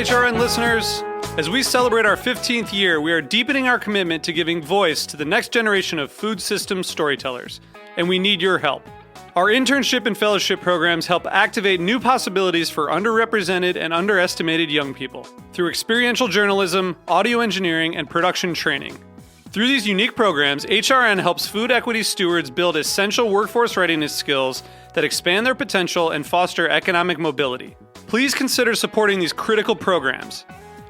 HRN listeners. As we celebrate our 15th year, we are deepening our commitment to giving voice to the next generation of food systems storytellers, and we need your help. Our internship and fellowship programs help activate new possibilities for underrepresented and underestimated young people through experiential journalism, audio engineering, and production training. Through these unique programs, HRN helps food equity stewards build essential workforce readiness skills that expand their potential and foster economic mobility. Please consider supporting these critical programs.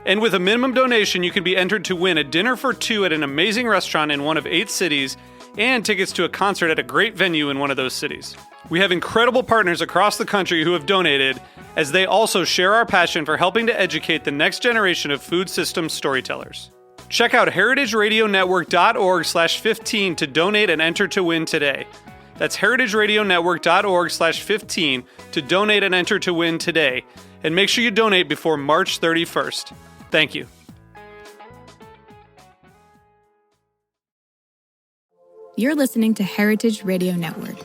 And with a minimum donation, you can be entered to win a dinner for two at an amazing restaurant in one of 8 cities and tickets to a concert at a great venue in one of those cities. We have incredible partners across the country who have donated, as they also share our passion for helping to educate the next generation of food systems storytellers. Check out heritageradionetwork.org/15 to donate and enter to win today. That's heritageradionetwork.org/15 to donate and enter to win today. And make sure you donate before March 31st. Thank you. You're listening to Heritage Radio Network.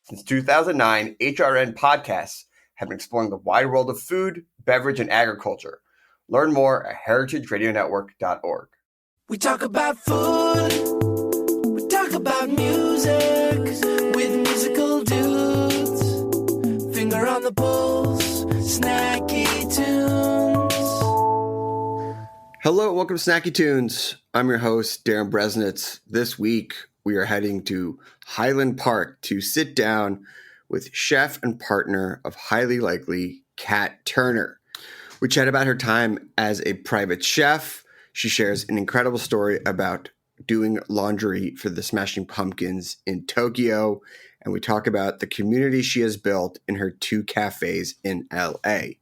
Since 2009, HRN podcasts have been exploring the wide world of food, beverage, and agriculture. Learn more at heritageradionetwork.org. We talk about food, we talk about music, with musical dudes, finger on the pulse, snacky tunes. Hello, welcome to Snacky Tunes. I'm your host, Darren Bresnitz. This week, we are heading to Highland Park to sit down with chef and partner of Highly Likely, Kat Turner. We chat about her time as a private chef. She shares an incredible story about doing laundry for the Smashing Pumpkins in Tokyo, and we talk about the community she has built in her 2 cafes in LA.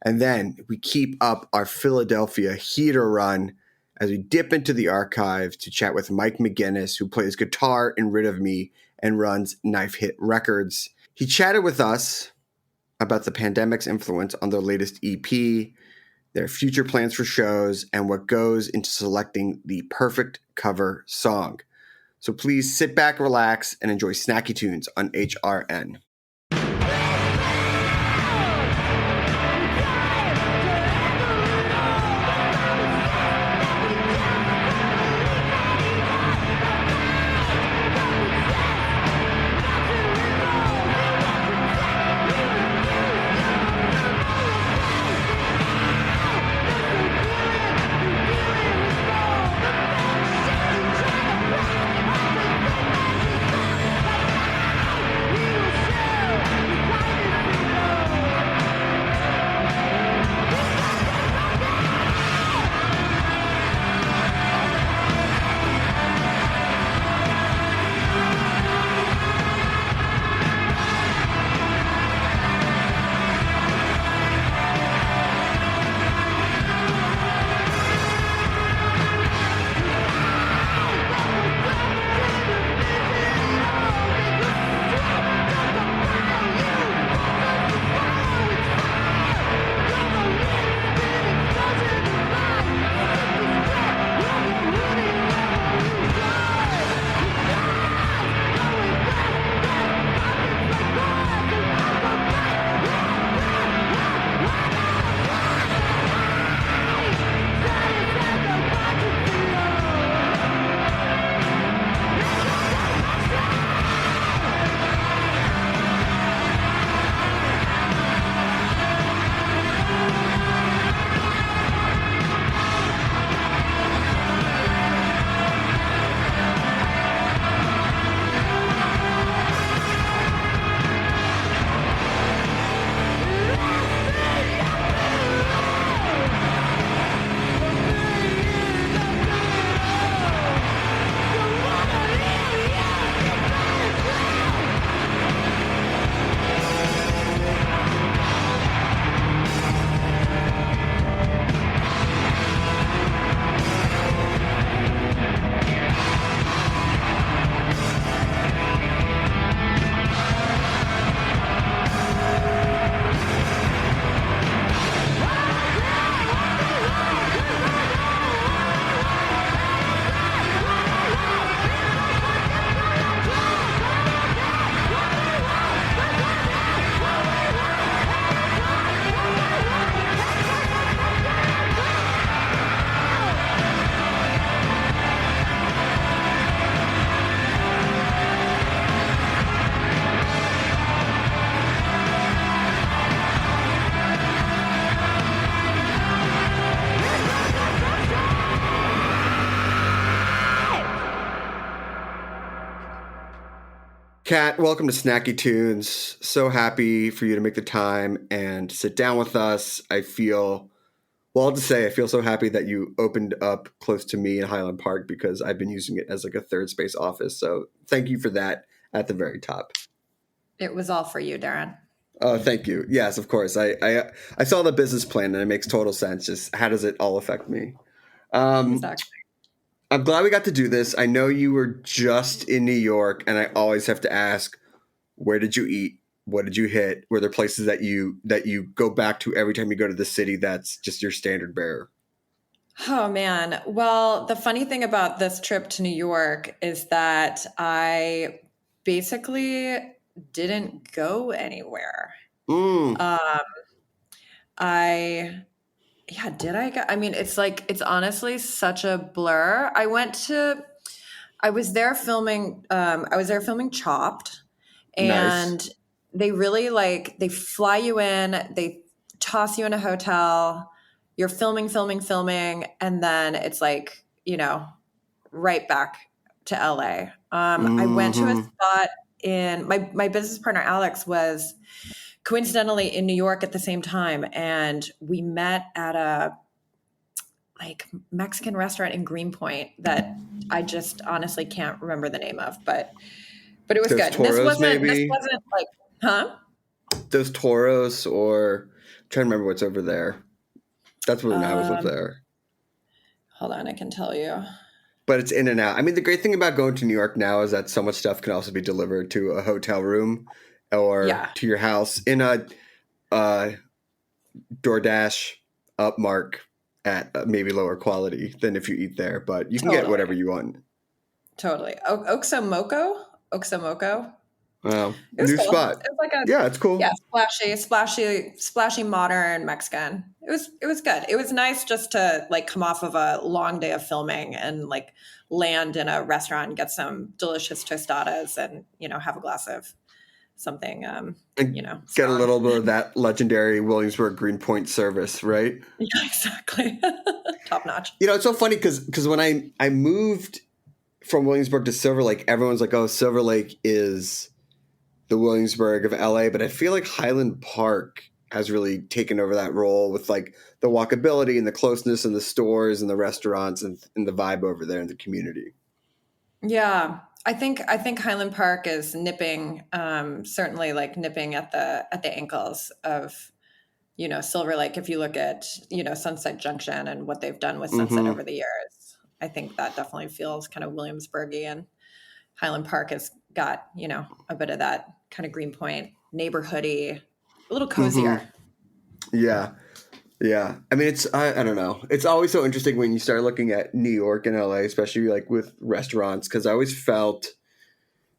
And then we keep up our Philadelphia heater run as we dip into the archive to chat with Mike McGinnis, who plays guitar in Rid of Me and runs Knife Hit Records. He chatted with us about the pandemic's influence on their latest EP, their future plans for shows, and what goes into selecting the perfect cover song. So please sit back, relax, and enjoy Snacky Tunes on HRN. Kat, welcome to Snacky Tunes. So happy for you to make the time and sit down with us. I feel so happy that you opened up close to me in Highland Park because I've been using it as like a third space office. So thank you for that at the very top. It was all for you, Darren. Oh, thank you. Yes, of course. I saw the business plan and it makes total sense. Just how does it all affect me? Exactly. I'm glad we got to do this. I know you were just in New York, and I always have to ask, where did you eat? What did you hit? Were there places that you go back to every time you go to the city that's just your standard bearer? Oh, man. Well, the funny thing about this trip to New York is that I basically didn't go anywhere. Did I go? I mean, it's honestly such a blur. I was there filming Chopped, and Nice. they really they fly you in, they toss you in a hotel, you're filming, and then it's right back to LA. I went to a spot in my business partner, Alex, was coincidentally in New York at the same time. And we met at a Mexican restaurant in Greenpoint that I just honestly can't remember the name of, but it was good. Toros, this wasn't Those Toros, or I'm trying to remember what's over there. That's when I was up there. Hold on, I can tell you. But it's in and out. I mean, the great thing about going to New York now is that so much stuff can also be delivered to a hotel room or to your house in a DoorDash upmark at maybe lower quality than if you eat there. But you can get whatever you want. Totally. Oxomoco? Wow. New cool. Spot. It was it's cool. Yeah, splashy, modern Mexican. It was good. It was nice just to come off of a long day of filming and land in a restaurant and get some delicious tostadas and have a glass of something. Get a little bit of that legendary Williamsburg Greenpoint service, right? Yeah, exactly. Top notch. It's so funny because when I moved from Williamsburg to Silver Lake, everyone's like, "Oh, Silver Lake is the Williamsburg of LA," but I feel like Highland Park has really taken over that role with the walkability and the closeness and the stores and the restaurants and the vibe over there in the community. Yeah, I think Highland Park is nipping, certainly nipping at the ankles of Silver Lake. If you look at Sunset Junction and what they've done with Sunset over the years, I think that definitely feels kind of Williamsburgy, and Highland Park has got, a bit of that kind of Greenpoint neighborhoody, a little cozier. Yeah. I mean, I don't know. It's always so interesting when you start looking at New York and LA, especially with restaurants, because I always felt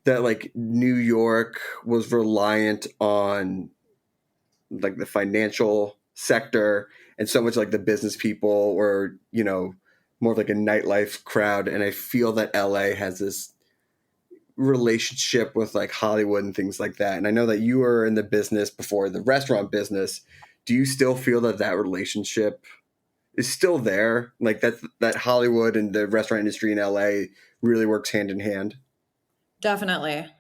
that New York was reliant on the financial sector and so much the business people or, more of a nightlife crowd. And I feel that LA has this relationship with Hollywood and things like that. And I know that you were in the business before, the restaurant business. Do you still feel that relationship is still there? That Hollywood and the restaurant industry in LA really works hand in hand? Definitely.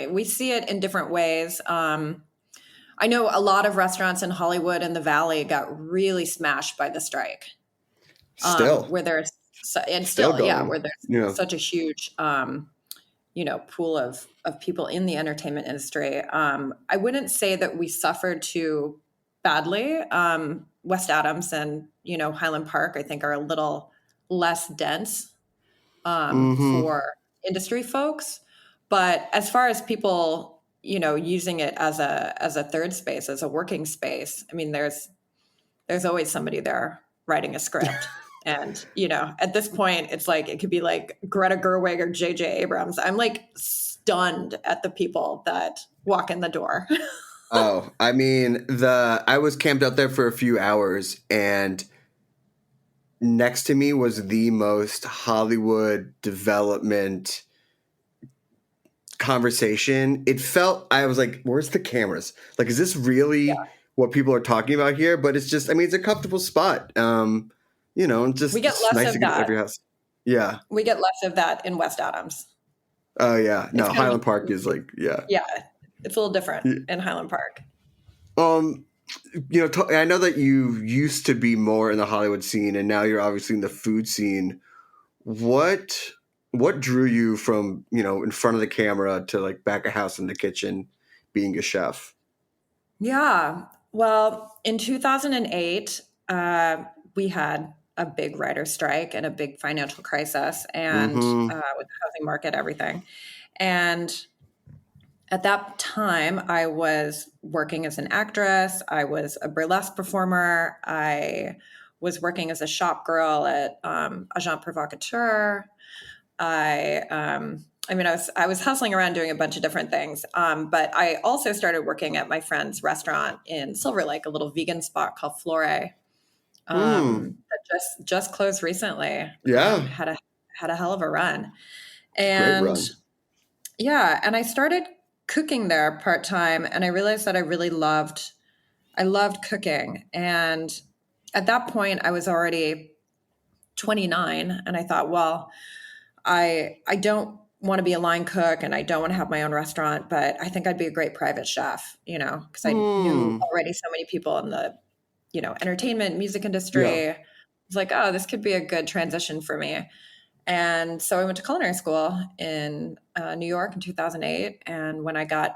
We see it in different ways. I know a lot of restaurants in Hollywood and the Valley got really smashed by the strike. Where there's such a huge pool of people in the entertainment industry. I wouldn't say that we suffered too badly. West Adams and, Highland Park, I think, are a little less dense for industry folks. But as far as people, using it as a third space, as a working space, I mean, there's always somebody there writing a script. And, at this point, it's it could be Greta Gerwig or J.J. Abrams. I'm stunned at the people that walk in the door. Oh, I mean, I was camped out there for a few hours, and next to me was the most Hollywood development conversation. It felt, I was like, where's the cameras? Is this really what people are talking about here? But it's just, I mean, it's a comfortable spot. And just we get less nice of to get that. every house. Yeah. We get less of that in West Adams. Oh yeah, no, It's kind Highland of, Park is like yeah, it's a little different in Highland Park. Um, I know that you used to be more in the Hollywood scene, and now you're obviously in the food scene. What drew you from in front of the camera to like back of house in the kitchen, being a chef? Yeah. Well, in 2008, we had a big writer strike and a big financial crisis, and Mm-hmm. with the housing market, everything. And at that time, I was working as an actress. I was a burlesque performer. I was working as a shop girl at Agent Provocateur. I was hustling around doing a bunch of different things. But I also started working at my friend's restaurant in Silver Lake, a little vegan spot called Flore, that just closed recently. Yeah, Had a hell of a run. great And run. yeah, and I started cooking there part-time, and I realized that I loved cooking. And at that point I was already 29, and I thought, well, I don't want to be a line cook, and I don't want to have my own restaurant, but I think I'd be a great private chef, because I knew already so many people in the, entertainment, music industry. Yeah. I was like, oh, this could be a good transition for me. And so I went to culinary school in New York in 2008. And when I got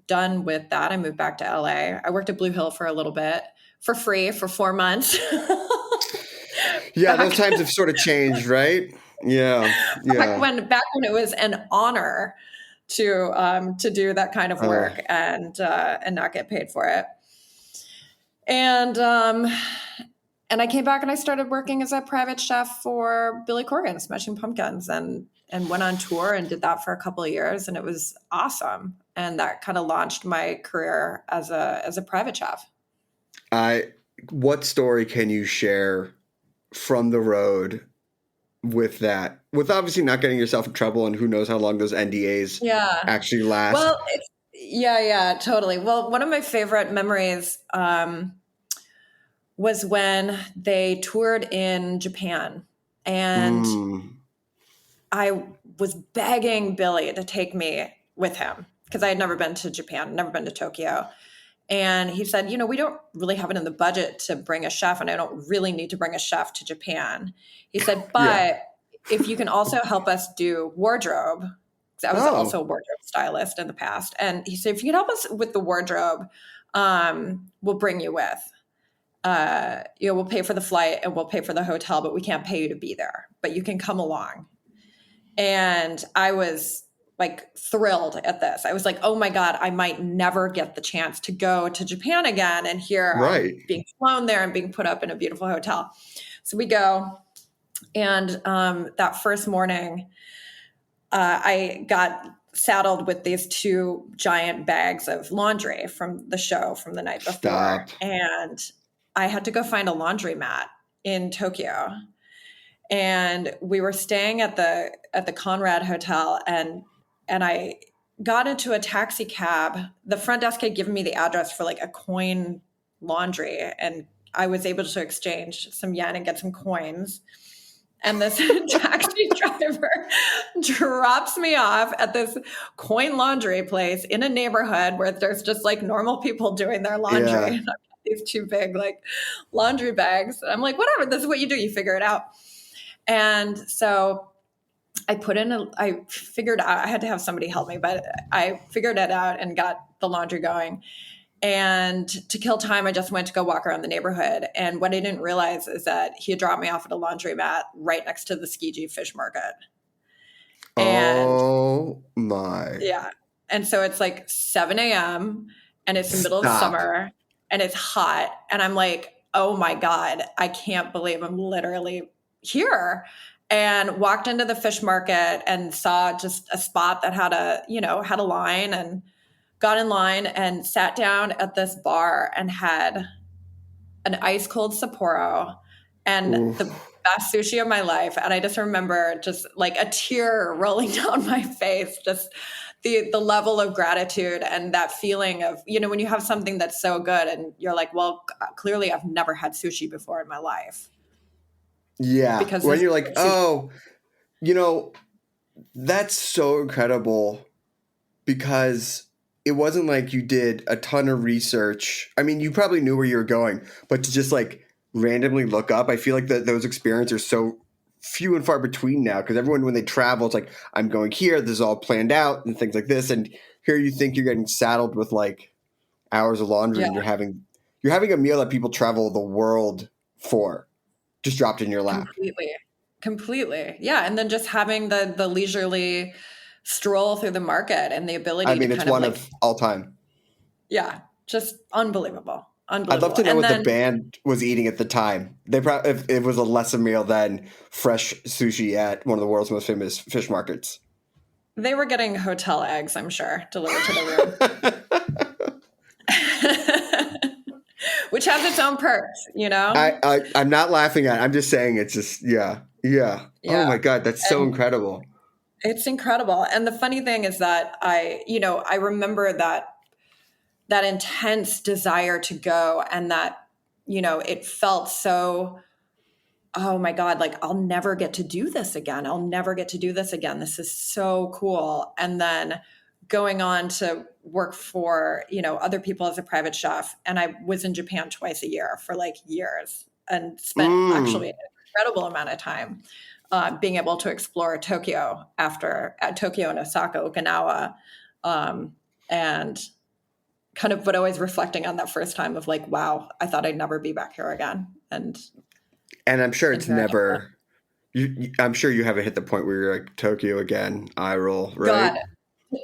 done with that, I moved back to LA. I worked at Blue Hill for a little bit for free for 4 months. Yeah, those times have sort of changed, right? Yeah. Back when it was an honor to do that kind of work and not get paid for it. And I came back and I started working as a private chef for Billy Corgan, Smashing Pumpkins, and went on tour and did that for a couple of years, and it was awesome. And that kind of launched my career as a private chef. What story can you share from the road with that? With obviously not getting yourself in trouble, and who knows how long those NDAs actually last. Well, yeah, totally. Well, one of my favorite memories was when they toured in Japan, and I was begging Billy to take me with him because I had never been to Japan, never been to Tokyo. And he said, we don't really have it in the budget to bring a chef, and I don't really need to bring a chef to Japan. He said, but if you can also help us do wardrobe, because I was also a wardrobe stylist in the past. And he said, if you can help us with the wardrobe, we'll bring you with. We'll pay for the flight and we'll pay for the hotel, but we can't pay you to be there, but you can come along. And I was like thrilled at this. I was like, oh my God, I might never get the chance to go to Japan again. And here I'm being flown there and being put up in a beautiful hotel. So we go. And that first morning, I got saddled with these 2 giant bags of laundry from the show from the night before. And I had to go find a laundromat in Tokyo. And we were staying at the Conrad Hotel, and I got into a taxi cab. The front desk had given me the address for like a coin laundry, and I was able to exchange some yen and get some coins. And this taxi driver drops me off at this coin laundry place in a neighborhood where there's just like normal people doing their laundry. Yeah. And I've got these 2 big like laundry bags. And I'm like, whatever, this is what you do. You figure it out. And so I figured out, I had to have somebody help me, but I figured it out and got the laundry going. And to kill time, I just went to go walk around the neighborhood. And what I didn't realize is that he had dropped me off at a laundromat right next to the Tsukiji fish market. And, oh my. Yeah. And so it's like 7 a.m. and it's the middle of summer and it's hot. And I'm like, oh my God, I can't believe I'm literally here. And walked into the fish market and saw just a spot that had a line, and got in line and sat down at this bar and had an ice cold Sapporo and the best sushi of my life. And I just remember just like a tear rolling down my face, just the level of gratitude and that feeling of, when you have something that's so good and you're like, well, clearly I've never had sushi before in my life. Yeah. Because when you're like, That's so incredible because it wasn't like you did a ton of research. I mean, you probably knew where you were going, but to just like randomly look up, I feel like those experiences are so few and far between now because everyone, when they travel, it's like, I'm going here, this is all planned out and things like this. And here you think you're getting saddled with like hours of laundry and you're having a meal that people travel the world for just dropped in your lap. Completely. Yeah. And then just having the leisurely stroll through the market and the ability to it's one of all time. Yeah. Just unbelievable. I'd love to know what the band was eating at the time. They probably, if it was a lesser meal than fresh sushi at one of the world's most famous fish markets. They were getting hotel eggs, I'm sure, delivered to the room. Which has its own perks, you know? I'm not laughing at it. I'm just saying it's just, yeah. Oh my God, that's so incredible. It's incredible. And the funny thing is that I remember that intense desire to go and that, it felt so, oh my God, like I'll never get to do this again. This is so cool. And then going on to work for, other people as a private chef. And I was in Japan twice a year for like years and spent actually an incredible amount of time being able to explore Tokyo Tokyo and Osaka, Okinawa, and but always reflecting on that first time of like, wow, I thought I'd never be back here again. And I'm sure it's never, I'm sure you haven't hit the point where you're like, Tokyo again, eye roll, right? God,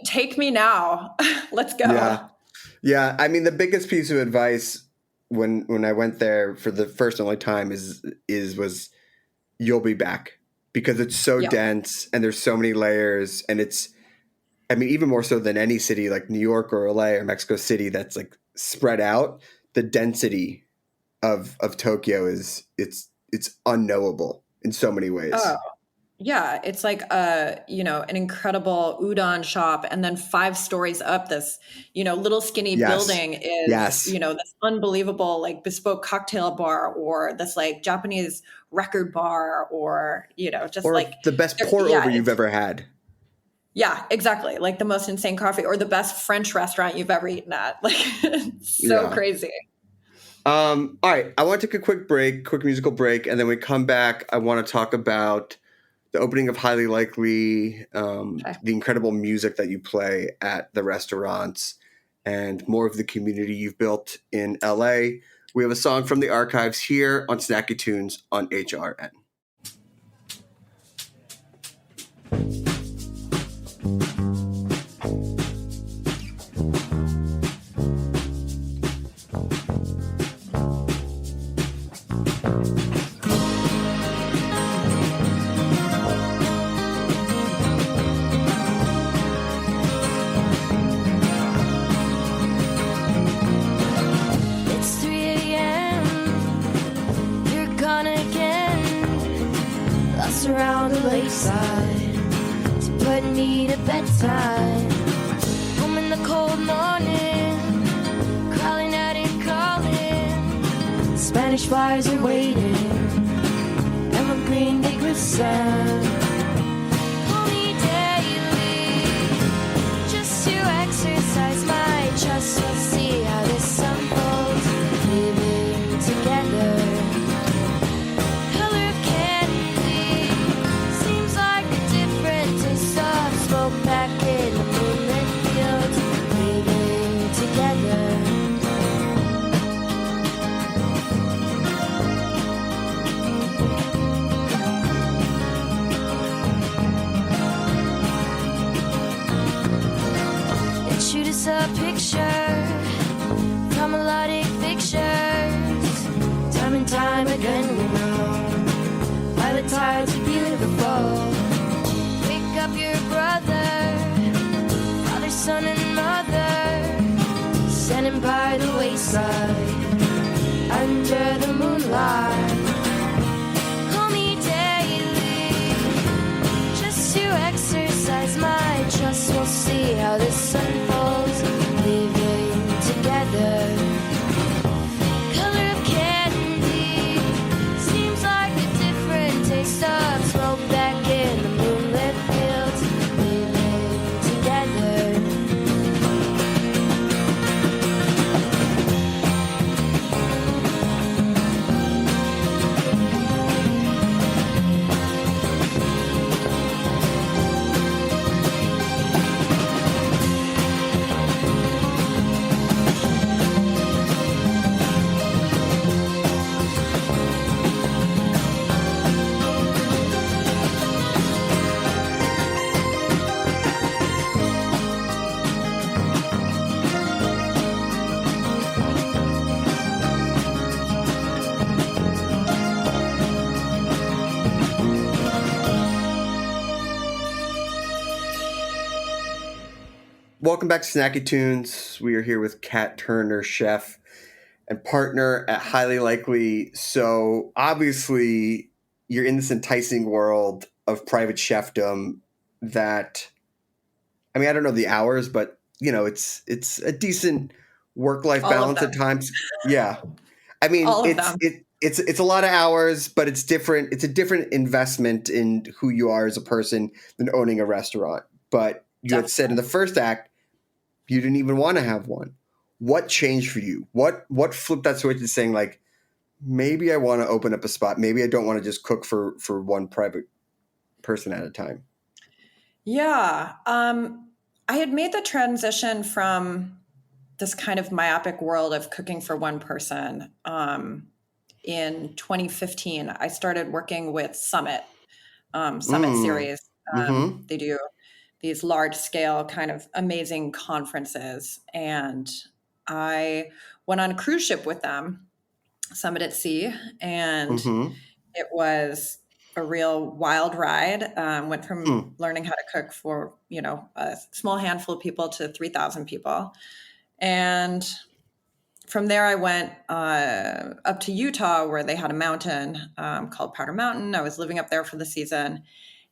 take me now. Let's go. Yeah. I mean, the biggest piece of advice when I went there for the first and only time was you'll be back because it's so dense and there's so many layers and it's, I mean, even more so than any city like New York or LA or Mexico City that's like spread out, the density of Tokyo it's unknowable in so many ways. Oh, yeah. It's like an incredible udon shop. And then 5 stories up this, little skinny building is, this unbelievable like bespoke cocktail bar or this like Japanese record bar or, just or like the best pour over you've ever had. Yeah, exactly. Like the most insane coffee or the best French restaurant you've ever eaten at. Like it's so crazy. All right. I want to take a quick musical break. And then we come back. I want to talk about the opening of Highly Likely, the incredible music that you play at the restaurants and more of the community you've built in LA. We have a song from the archives here on Snacky Tunes on HRN. Around the lakeside to put me to bedtime. Home in the cold morning, crawling out and calling. Spanish flies are waiting, evergreen they glisten. Call me daily, just to exercise my trust. We'll see how this unfolds, living together. Back in the moonlit fields, living together. And shoot us a picture from melodic pictures. Time and time again we know why the tides are beautiful. Pick up your brother, father, son, and mother, standing by the wayside, under the moonlight. Call me daily, just to exercise my trust. We'll see how this unfolds, living together. Color of candy, seems like a different taste of smoke back in the moonlit fields. welcome back to Snacky Tunes. We are here with Kat Turner, chef and partner at Highly Likely. So obviously you're in this enticing world of private chefdom that, I mean, I don't know the hours, but you know, it's a decent work-life balance at times. Yeah. I mean, it's a lot of hours, but it's different. It's a different investment in who you are as a person than owning a restaurant. But you had said in the first act, you didn't even want to have one. What changed for you? What flipped that switch to saying like, maybe I want to open up a spot. Maybe I don't want to just cook for one private person at a time. Yeah. I had made the transition from this kind of myopic world of cooking for one person. In 2015, I started working with Summit Series. They do these large scale kind of amazing conferences. And I went on a cruise ship with them, Summit at Sea. And it was a real wild ride. Went from learning how to cook for, you know, a small handful of people to 3,000 people. And from there, I went up to Utah where they had a mountain called Powder Mountain. I was living up there for the season.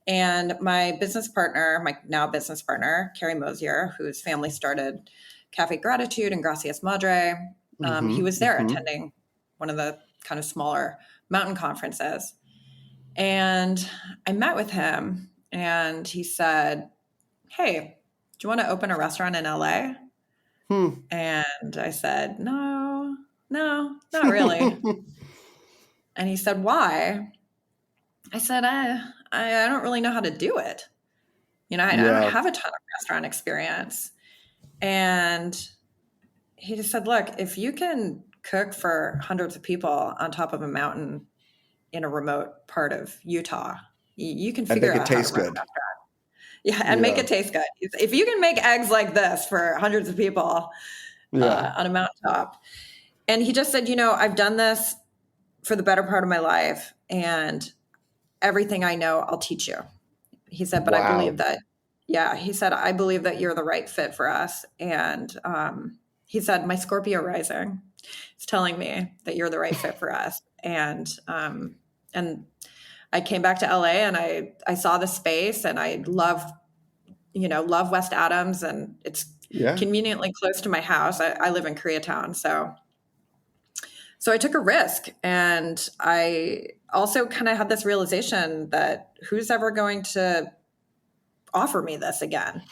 And my business partner, my now business partner, Carrie Mosier, whose family started Cafe Gratitude and Gracias Madre, he was there attending one of the kind of smaller mountain conferences. And I met with him and he said, "Hey, do you want to open a restaurant in LA?" And I said, no, not really. And he said, "Why?" I said, I don't really know how to do it. You know, I don't have a ton of restaurant experience. And he just said, "Look, if you can cook for hundreds of people on top of a mountain in a remote part of Utah, you can figure out how to run a restaurant." Yeah, and make it taste good. If you can make eggs like this for hundreds of people on a mountaintop. And he just said, "You know, I've done this for the better part of my life, and everything I know, I'll teach you." He said, "But I believe that," he said, "I believe that you're the right fit for us." And he said, "My Scorpio rising is telling me that you're the right fit for us." And I came back to LA and I saw the space and I love West Adams, and it's conveniently close to my house. I live in Koreatown. So I took a risk, and I also kind of had this realization that who's ever going to offer me this again?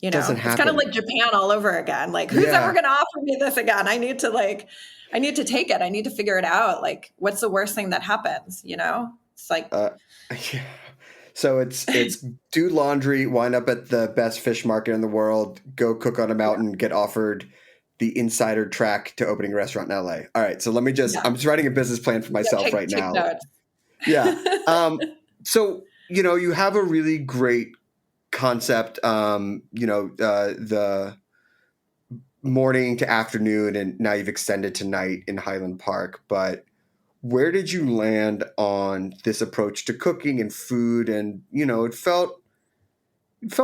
You know, it's kind of like Japan all over again. Like, who's ever going to offer me this again? I need to take it. I need to figure it out. Like, what's the worst thing that happens? You know? It's like, so it's do laundry, wind up at the best fish market in the world, go cook on a mountain, get offered the insider track to opening a restaurant in LA. All right. So let me I'm just writing a business plan for myself right now. Notes. Yeah. So, you know, you have a really great concept, the morning to afternoon, and now you've extended to night in Highland Park, but where did you land on this approach to cooking and food? And, you know, it felt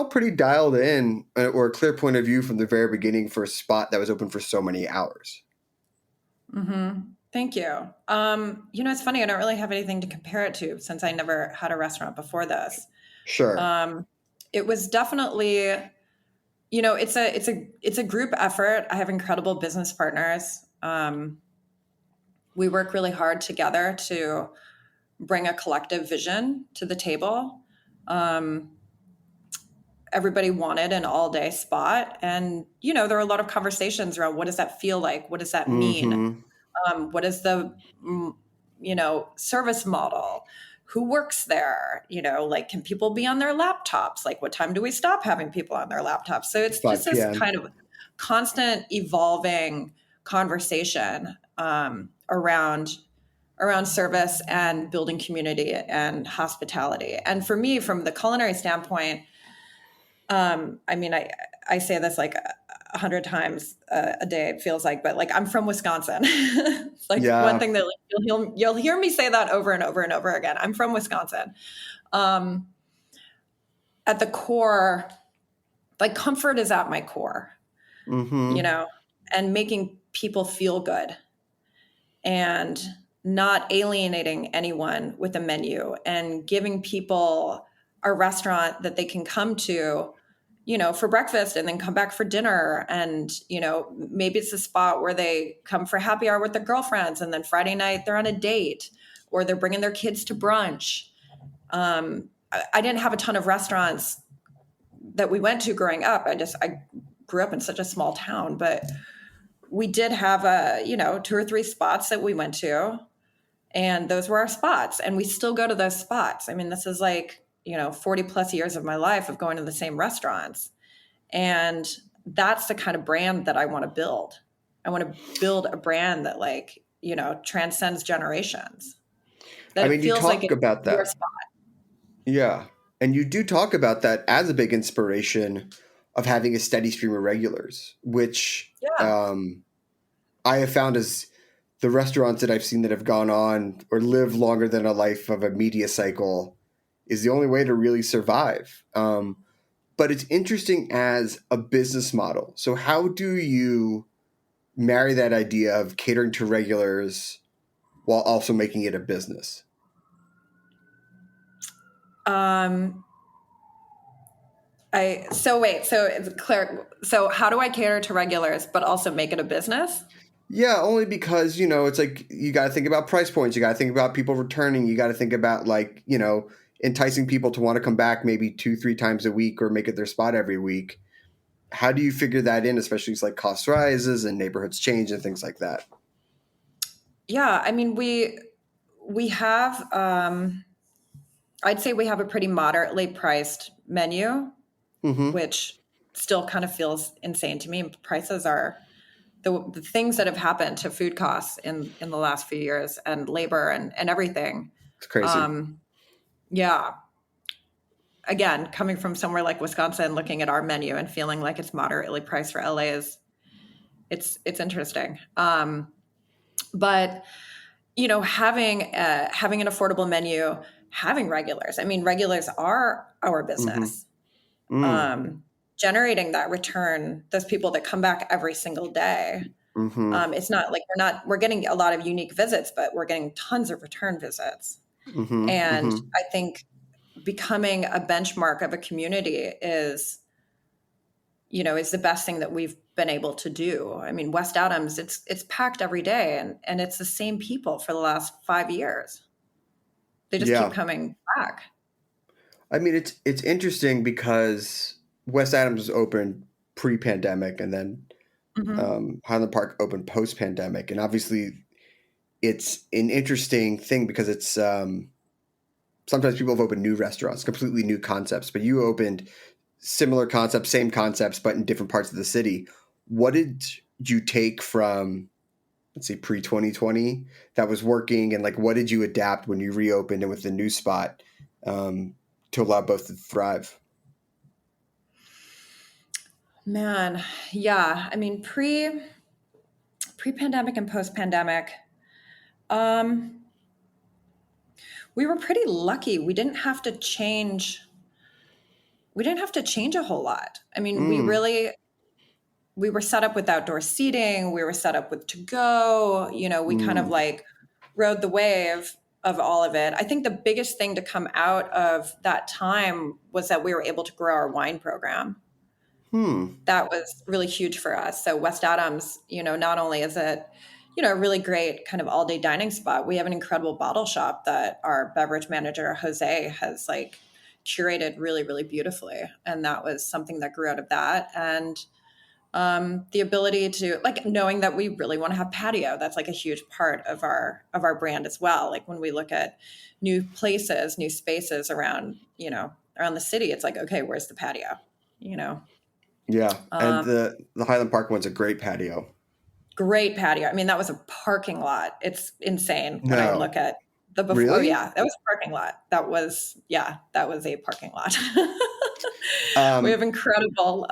pretty dialed in, or a clear point of view from the very beginning for a spot that was open for so many hours. Thank you. You know, it's funny. I don't really have anything to compare it to since I never had a restaurant before this. Sure. It was definitely, you know, it's a group effort. I have incredible business partners. We work really hard together to bring a collective vision to the table. Everybody wanted an all-day spot. And, you know, there are a lot of conversations around what does that feel like? What does that mean? What is the, you know, service model? Who works there? You know, like, can people be on their laptops? Like, what time do we stop having people on their laptops? So it's just this kind of constant evolving conversation around service and building community and hospitality. And for me, from the culinary standpoint, I mean, I say this like 100 times a day, it feels like, but like, I'm from Wisconsin. It's like one thing that like, you'll hear me say that over and over and over again. I'm from Wisconsin. At the core like comfort is at my core, Mm-hmm. you know, and making people feel good and not alienating anyone with a menu and giving people a restaurant that they can come to, you know, for breakfast and then come back for dinner. And, you know, maybe it's a spot where they come for happy hour with their girlfriends and then Friday night they're on a date or they're bringing their kids to brunch. I didn't have a ton of restaurants that we went to growing up. I grew up in such a small town, but we did have 2 or 3 spots that we went to, and those were our spots. And we still go to those spots. I mean, this is like, 40 plus years of my life of going to the same restaurants. And that's the kind of brand that I want to build. I want to build a brand that transcends generations. That You talk about that. Your spot. Yeah. And you do talk about that as a big inspiration of having a steady stream of regulars, which I have found as the restaurants that I've seen that have gone on or live longer than a life of a media cycle is the only way to really survive. But it's interesting as a business model. So how do you marry that idea of catering to regulars while also making it a business? So it's clear. So how do I cater to regulars, but also make it a business? Yeah, only because, it's like you got to think about price points. You got to think about people returning. You got to think about enticing people to want to come back maybe 2-3 times a week or make it their spot every week. How do you figure that in, especially as cost rises and neighborhoods change and things like that? Yeah, I mean, we have, I'd say we have a pretty moderately priced menu, which still kind of feels insane to me. Prices are the things that have happened to food costs in the last few years and labor and everything. It's crazy. Yeah. Again, coming from somewhere like Wisconsin, looking at our menu and feeling like it's moderately priced for LA it's interesting. But having an affordable menu, having regulars. I mean, regulars are our business. Generating that return, those people that come back every single day. It's not like we're getting a lot of unique visits, but we're getting tons of return visits. I think becoming a benchmark of a community is the best thing that we've been able to do. I mean, West Adams, it's packed every day and it's the same people for the last 5 years. They just keep coming back. I mean, it's interesting because West Adams was opened pre-pandemic and then Highland Park opened post-pandemic. And obviously it's an interesting thing because it's sometimes people have opened new restaurants, completely new concepts, but you opened similar concepts, same concepts, but in different parts of the city. What did you take from, let's say, pre-2020 that was working? And what did you adapt when you reopened and with the new spot to allow both to thrive? Man, yeah. I mean, pre-pandemic and post-pandemic, we were pretty lucky. We didn't have to change a whole lot. I mean, we were set up with outdoor seating. We were set up with to-go. We kind of rode the wave of all of it. I think the biggest thing to come out of that time was that we were able to grow our wine program. That was really huge for us. So West Adams, not only is it, a really great kind of all-day dining spot, we have an incredible bottle shop that our beverage manager, Jose, has curated really, really beautifully. And that was something that grew out of that. And the ability to knowing that we really want to have patio, that's a huge part of our brand as well. When we look at new places, new spaces around the city, it's okay, where's the patio? Yeah. And the Highland Park one's a great patio. Great patio. I mean, that was a parking lot. It's insane when I look at the before. Really? Yeah, that was a parking lot. That was a parking lot. We have incredible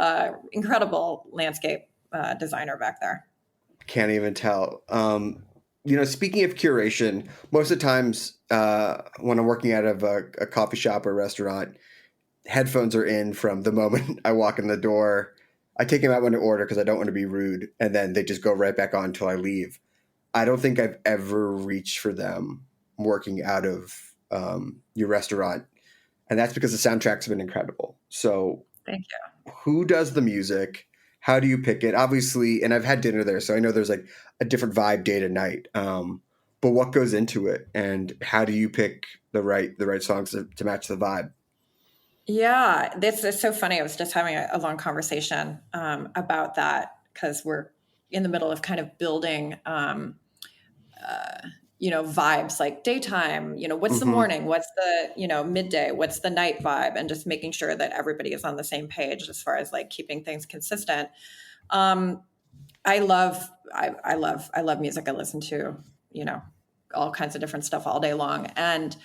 landscape designer back there. Can't even tell. Speaking of curation, most of the times when I'm working out of a coffee shop or restaurant, headphones are in from the moment I walk in the door. I take them out when I order because I don't want to be rude, and then they just go right back on until I leave. I don't think I've ever reached for them working out of your restaurant, and that's because the soundtracks have been incredible. So, Thank you. who does the music? How do you pick it? Obviously, and I've had dinner there, so I know there's like a different vibe day to night. But what goes into it, and how do you pick the right songs to match the vibe? Yeah, this is so funny. I was just having a long conversation about that because we're in the middle of kind of building, vibes like daytime, what's the morning, what's the, midday, what's the night vibe, and just making sure that everybody is on the same page as far as like keeping things consistent. I love music. I listen to, all kinds of different stuff all day long. And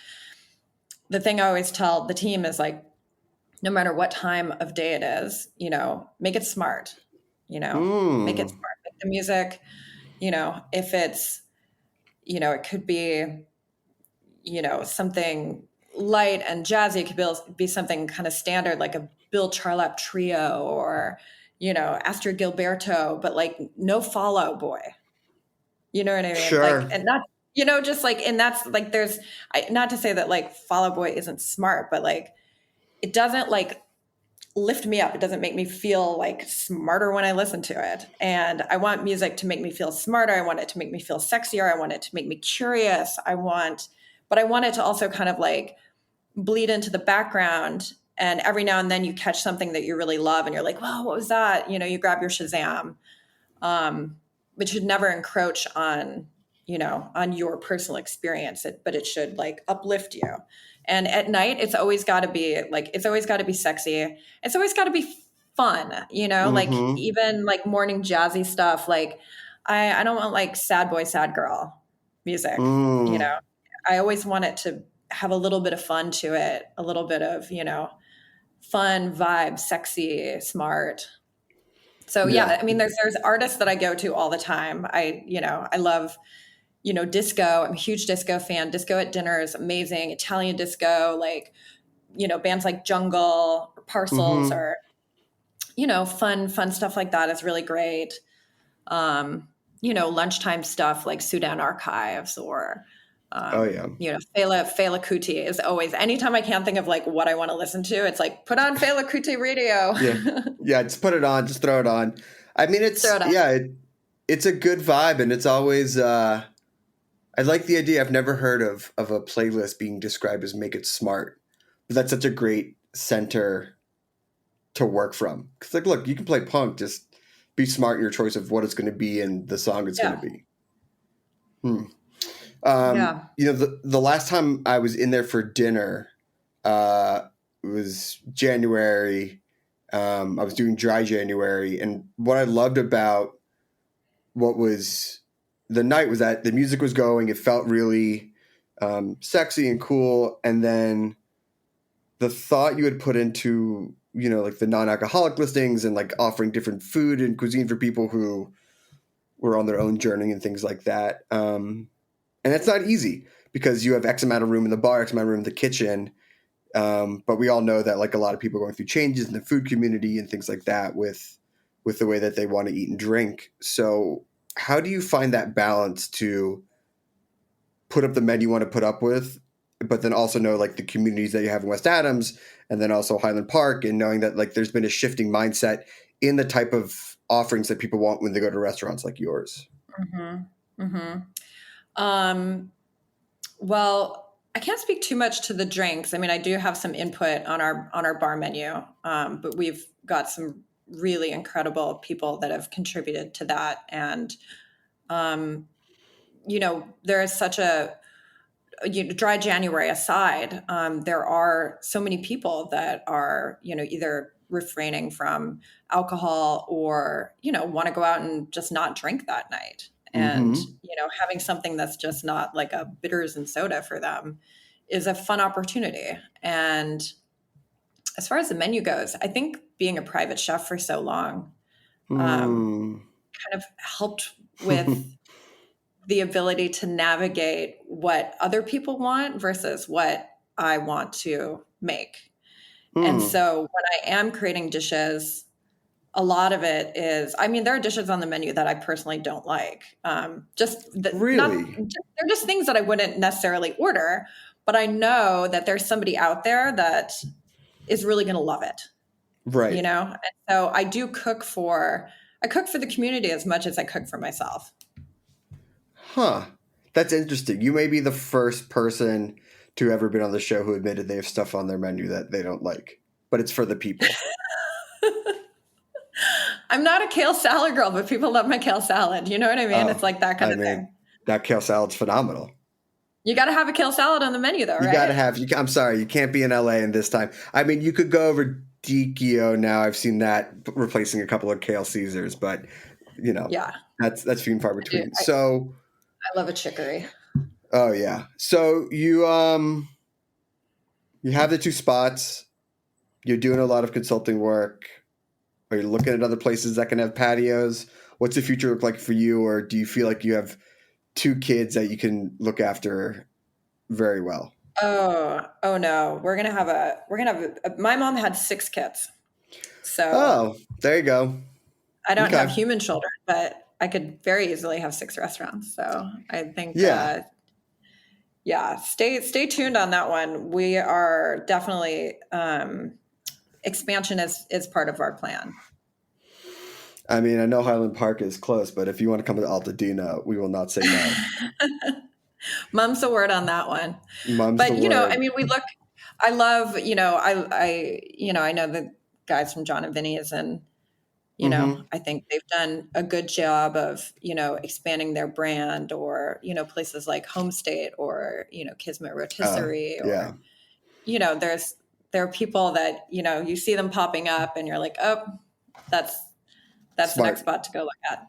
the thing I always tell the team is like, no matter what time of day it is, make it smart, make it smart. Make the music, if it's, it could be, something light and jazzy. It could be something kind of standard, like a Bill Charlap trio or, Astrid Gilberto, but like no Fall Out Boy. You know what I mean? Sure. Like, and that's, just like, and that's like, not to say that like Fall Out Boy isn't smart, but like, it doesn't like lift me up. It doesn't make me feel like smarter when I listen to it. And I want music to make me feel smarter. I want it to make me feel sexier. I want it to make me curious. But I want it to also kind of like bleed into the background. And every now and then you catch something that you really love and you're like, wow, what was that? You grab your Shazam, which should never encroach on, on your personal experience, but it should like uplift you. And at night, it's always got to be sexy. It's always got to be fun, like even like morning jazzy stuff. Like I don't want like sad boy, sad girl music, I always want it to have a little bit of fun to it, a little bit of, fun vibe, sexy, smart. So yeah, I mean, there's artists that I go to all the time. I love, disco. I'm a huge disco fan. Disco at Dinner is amazing. Italian disco, like, bands like Jungle or Parcels or, fun stuff like that is really great. Lunchtime stuff like Sudan Archives or, Fela Kuti is always, anytime I can't think of like what I want to listen to, it's like, put on Fela Kuti radio. Yeah, just put it on, just throw it on. I mean, it's a good vibe, and it's always I like the idea. I've never heard of a playlist being described as make it smart, but that's such a great center to work from. Because like, look, you can play punk, just be smart in your choice of what it's going to be and the song it's going to be. The last time I was in there for dinner, it was January. I was doing dry January, and what I loved about what was the night was that the music was going. It felt really sexy and cool, and then the thought you had put into like the non-alcoholic listings and like offering different food and cuisine for people who were on their own journey and things like that. And that's not easy because you have X amount of room in the bar, X amount of room in the kitchen. But we all know that like a lot of people are going through changes in the food community and things like that with the way that they want to eat and drink. So how do you find that balance to put up the menu you want to put up with, but then also know like the communities that you have in West Adams and then also Highland Park, and knowing that like there's been a shifting mindset in the type of offerings that people want when they go to restaurants like yours? Well, I can't speak too much to the drinks. I mean, I do have some input on our bar menu, but we've got some really incredible people that have contributed to that. And, there is such a, dry January aside, there are so many people that are, either refraining from alcohol or, want to go out and just not drink that night. And, having something that's just not like a bitters and soda for them is a fun opportunity. And as far as the menu goes, I think being a private chef for so long kind of helped with the ability to navigate what other people want versus what I want to make. And so when I am creating dishes, a lot of it is, I mean, there are dishes on the menu that I personally don't like. Really? They're just things that I wouldn't necessarily order, but I know that there's somebody out there that is really going to love it. Right. You know? And so I cook for the community as much as I cook for myself. Huh. That's interesting. You may be the first person to ever been on the show who admitted they have stuff on their menu that they don't like, but it's for the people. I'm not a kale salad girl, but people love my kale salad. You know what I mean? It's like that kind of thing. That kale salad's phenomenal. You got to have a kale salad on the menu, though, right? You got to have. I'm sorry, you can't be in LA in this time. I mean, you could go over Dikio now. I've seen that replacing a couple of kale Caesars, but you know, that's few and far between. I love a chicory. Oh yeah. So you have the 2 spots. You're doing a lot of consulting work. Are you looking at other places that can have patios? What's the future look like for you? Or do you feel like you have 2 kids that you can look after very well? Oh no. We're going to have my mom had 6 kids. So there you go. I don't have human children, but I could very easily have 6 restaurants. So I think, stay tuned on that one. We are definitely, expansion is part of our plan. I mean, I know Highland Park is close, but if you want to come to Altadena, we will not say no. Mum's the word on that one. But you know, I mean, I love, you know, I know the guys from John and Vinny's, and you know, I think they've done a good job of, you know, expanding their brand, or, you know, places like Home State, or, you know, Kismet Rotisserie, or, you know, there are people that, you know, you see them popping up and you're like, oh, that's Smart. The next spot to go look at.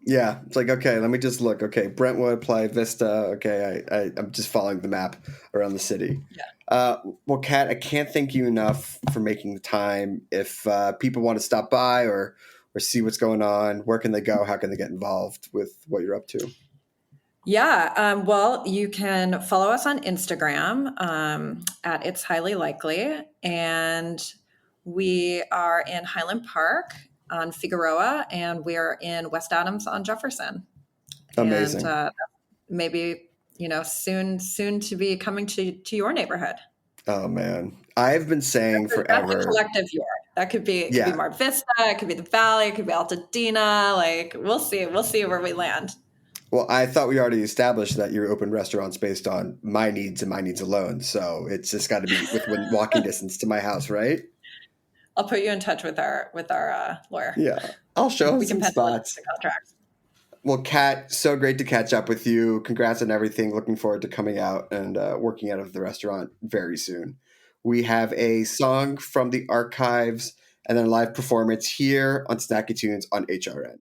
Yeah. It's like, okay, let me just look. Okay. Brentwood, Playa Vista. Okay. I'm just following the map around the city. Yeah. Well, Kat, I can't thank you enough for making the time. If people want to stop by or see what's going on, where can they go? How can they get involved with what you're up to? Yeah. Well, you can follow us on Instagram at It's Highly Likely. And we are in Highland Park on Figueroa, and we are in West Adams on Jefferson. Amazing. And maybe, you know, soon to be coming to your neighborhood. Oh man, I've been saying forever. That's a collective yard. That could be, Mar Vista, it could be the Valley, it could be Altadena. Like, we'll see where we land. Well, I thought we already established that you open restaurants based on my needs and my needs alone. So it's just got to be within walking distance to my house, right? I'll put you in touch with our lawyer. Yeah, I'll show him some spots. The contracts. Well, Kat, so great to catch up with you. Congrats on everything. Looking forward to coming out and working out of the restaurant very soon. We have a song from the archives and then a live performance here on Snacky Tunes on HRN.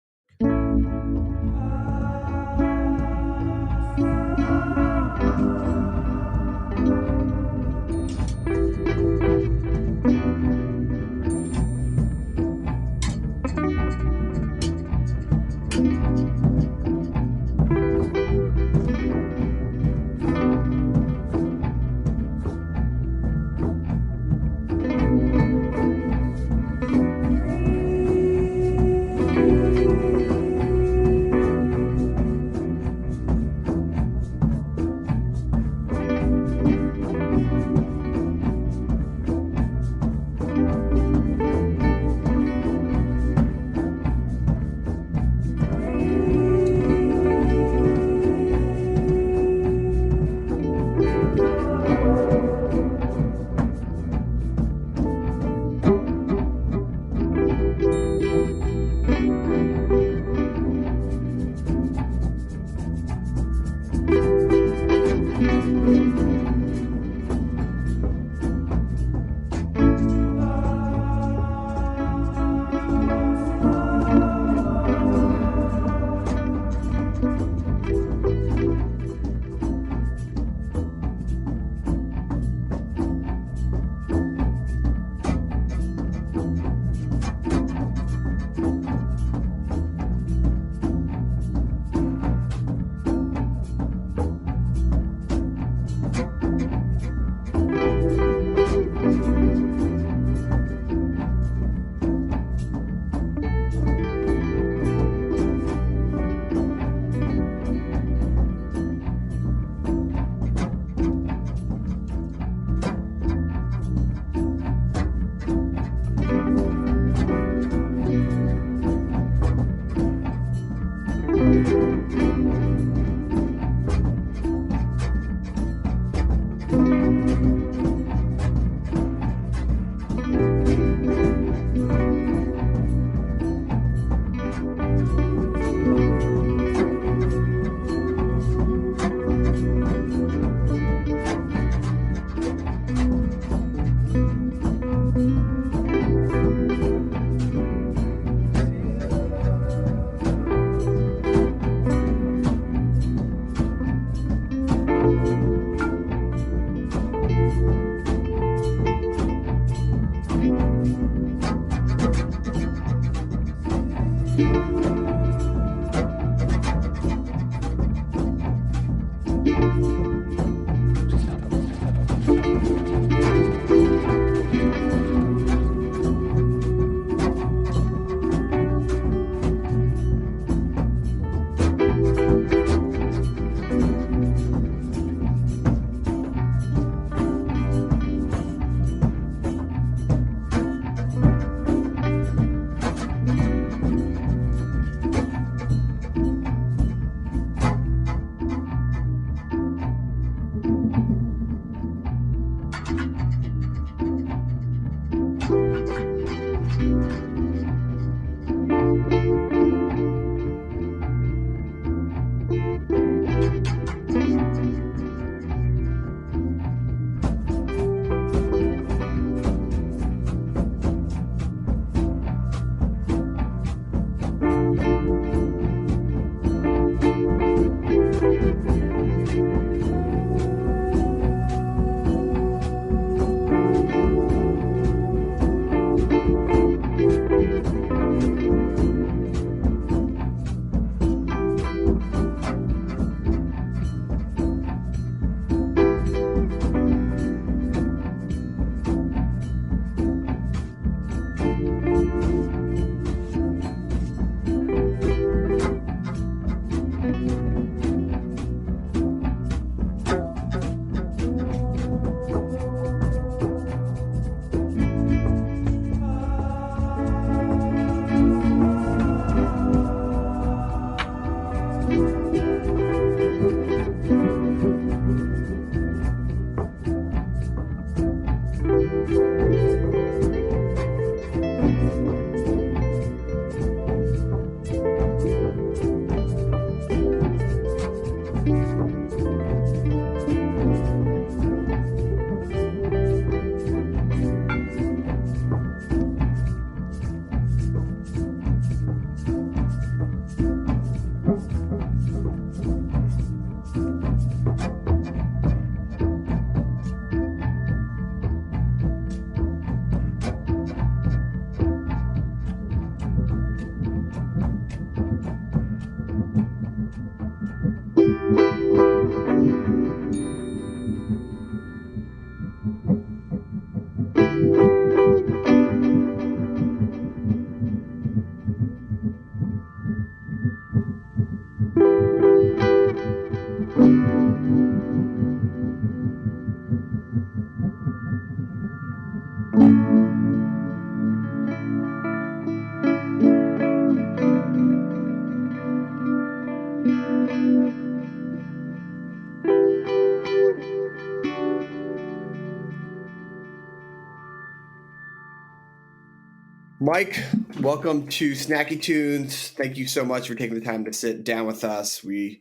Mike, welcome to Snacky Tunes. Thank you so much for taking the time to sit down with us. We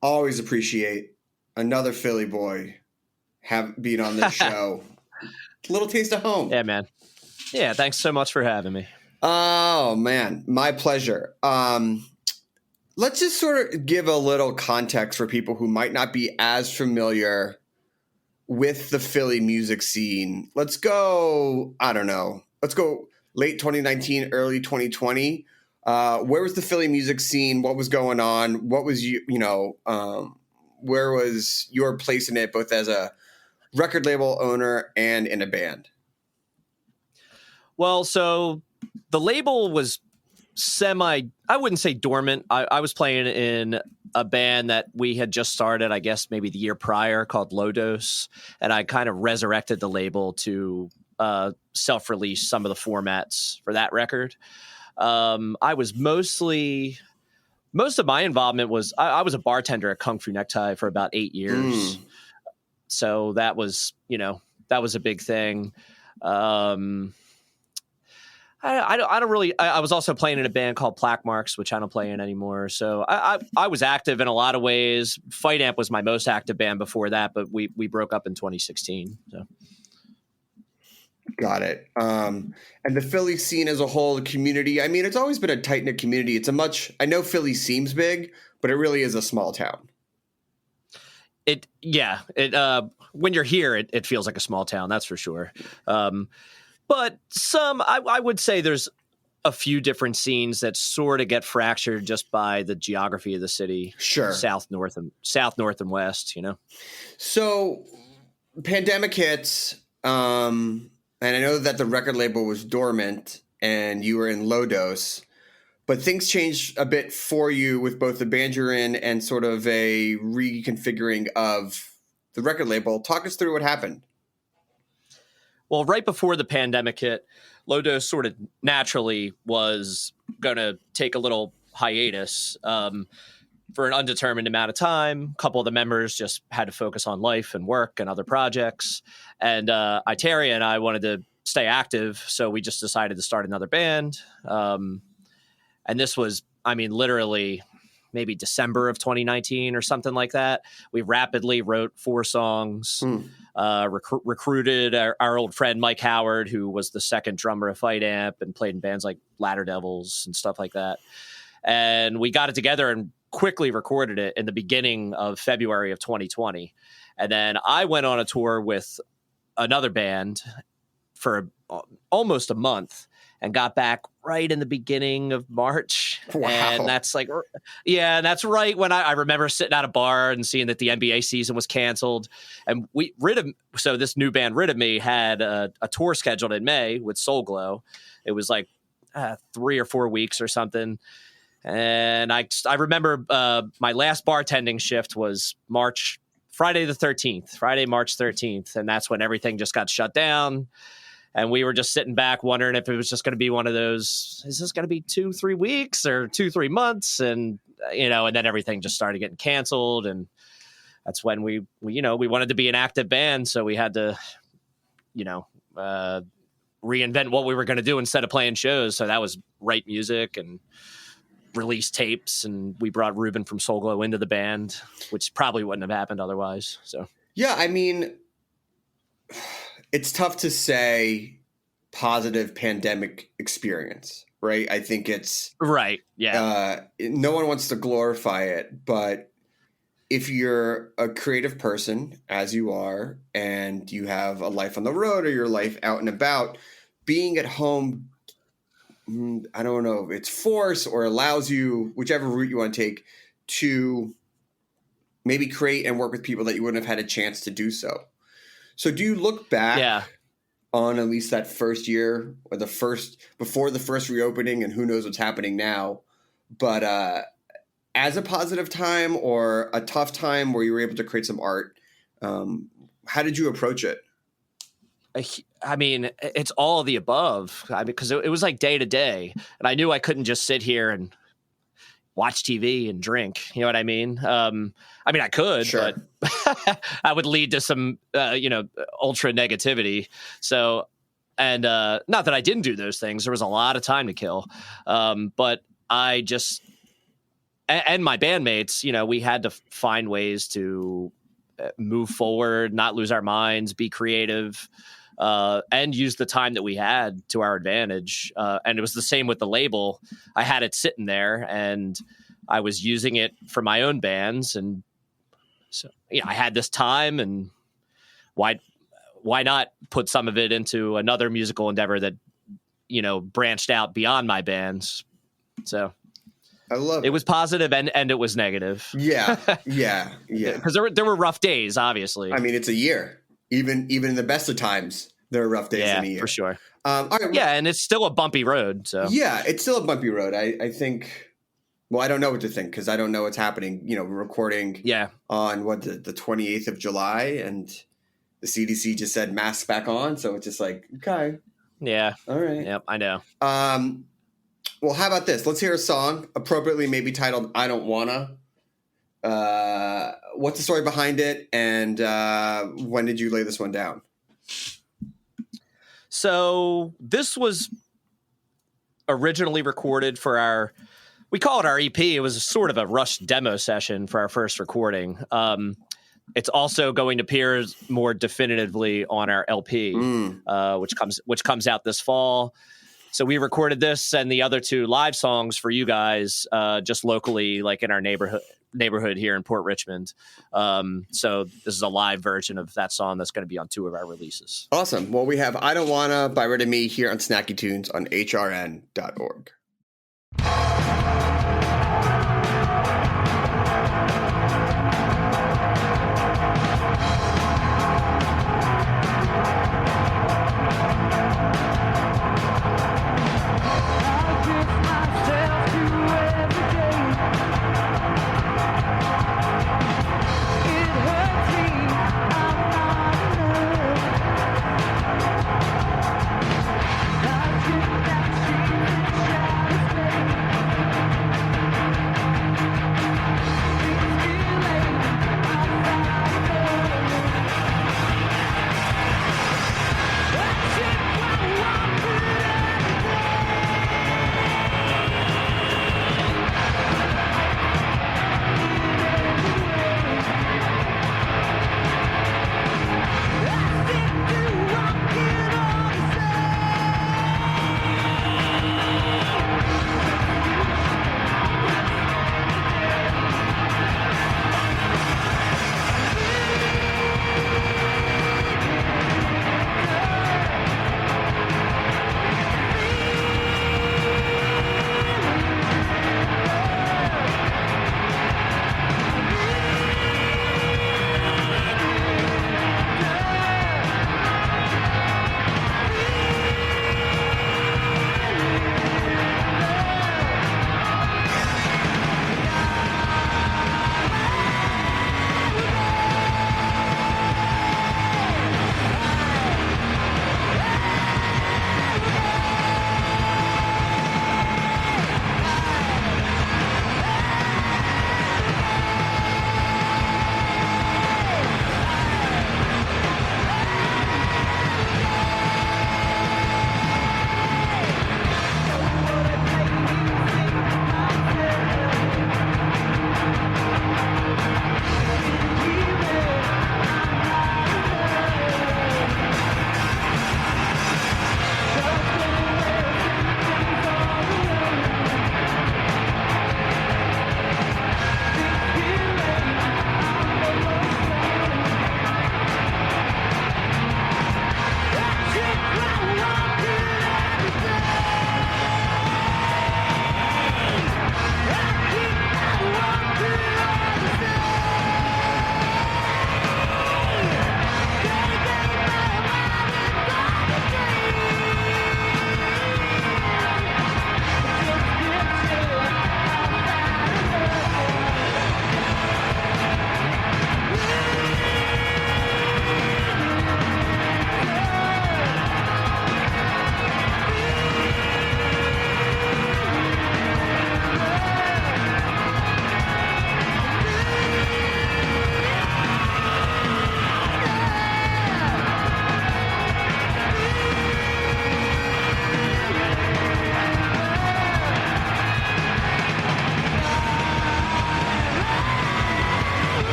always appreciate another Philly boy being on this show. Little taste of home. Yeah, man. Yeah, thanks so much for having me. Oh, man. My pleasure. Let's just sort of give a little context for people who might not be as familiar with the Philly music scene. Let's go, I don't know. Let's go late 2019, early 2020. Where was the Philly music scene? What was going on? What was where was your place in it, both as a record label owner and in a band? Well, so the label was I wouldn't say dormant. I was playing in a band that we had just started, I guess maybe the year prior, called Low Dose. And I kind of resurrected the label to self-release some of the formats for that record. I was most of my involvement was I was a bartender at Kung Fu Necktie for about 8 years. So that was a big thing. I don't really. I was also playing in a band called Plaque Marks, which I don't play in anymore. So I was active in a lot of ways. Fight Amp was my most active band before that, but we broke up in 2016. So. Got it. And the Philly scene as a whole, the community. I mean, it's always been a tight knit community. I know Philly seems big, but it really is a small town. When you're here, it feels like a small town. That's for sure. But I would say there's a few different scenes that sort of get fractured just by the geography of the city. Sure. South, north, and west, So pandemic hits, and I know that the record label was dormant and you were in Low Dose, but things changed a bit for you with both the band you're in and sort of a reconfiguring of the record label. Talk us through what happened. Well, right before the pandemic hit, Low Dose sort of naturally was going to take a little hiatus for an undetermined amount of time. A couple of the members just had to focus on life and work and other projects. And Iteria and I wanted to stay active, so we just decided to start another band. And this was, literally maybe December of 2019 or something like that. We rapidly wrote 4 songs. Recruited our old friend Mike Howard, who was the second drummer of Fight Amp and played in bands like Ladder Devils and stuff like that. And we got it together and quickly recorded it in the beginning of February of 2020. And then I went on a tour with another band for almost a month and got back right in the beginning of March. Wow. And that's that's right when I remember sitting at a bar and seeing that the NBA season was canceled. And so this new band, Rid of Me, had a tour scheduled in May with Soul Glow. It was like 3 or 4 weeks or something. And I remember my last bartending shift was Friday, March 13th. And that's when everything just got shut down. And we were just sitting back wondering if it was just going to be one of those, is this going to be 2-3 weeks or 2-3 months? And, and then everything just started getting canceled. And that's when we wanted to be an active band. So we had to, reinvent what we were going to do instead of playing shows. So that was write music and release tapes. And we brought Ruben from Soul Glow into the band, which probably wouldn't have happened otherwise. So, yeah, it's tough to say positive pandemic experience, right? I think it's right. Yeah. No one wants to glorify it, but if you're a creative person, as you are, and you have a life on the road or your life out and about, being at home, I don't know if it's force or allows you, whichever route you want to take, to maybe create and work with people that you wouldn't have had a chance to do so. So do you look back on at least that first year or before the first reopening, and who knows what's happening now, but as a positive time or a tough time where you were able to create some art? How did you approach it? It's all of the above. Because it was like day to day, and I knew I couldn't just sit here and watch TV and drink. You know what I mean? I could, sure, but I would lead to some, ultra negativity. So And not that I didn't do those things. There was a lot of time to kill. But I just, and my bandmates, you know, we had to find ways to move forward, not lose our minds, be creative, and use the time that we had to our advantage. And it was the same with the label. I had it sitting there and I was using it for my own bands. And so, yeah, I had this time, and why not put some of it into another musical endeavor that, you know, branched out beyond my bands. So I love it. It was positive and it was negative. Yeah. Because there were rough days, obviously. I mean, it's a year. Even in the best of times, there are rough days in a year. For sure. All right. Yeah, and it's still a bumpy road. So yeah, it's still a bumpy road. I think. Well, I don't know what to think because I don't know what's happening. You know, we're recording. On the 28th of July, and the CDC just said masks back on. So it's just like, okay. Yeah. All right. Yep. I know. Well, how about this? Let's hear a song appropriately maybe titled "I Don't Wanna." What's the story behind it, and when did you lay this one down? So this was originally recorded for we call it our EP. It was sort of a rushed demo session for our first recording. It's also going to appear more definitively on our LP, which comes out this fall. So we recorded this and the other two live songs for you guys, just locally, like in our neighborhood here in Port Richmond. So this is a live version of that song that's going to be on two of our releases. Awesome. Well, we have "I Don't Wanna" by Rid of Me here on Snacky Tunes on hrn.org.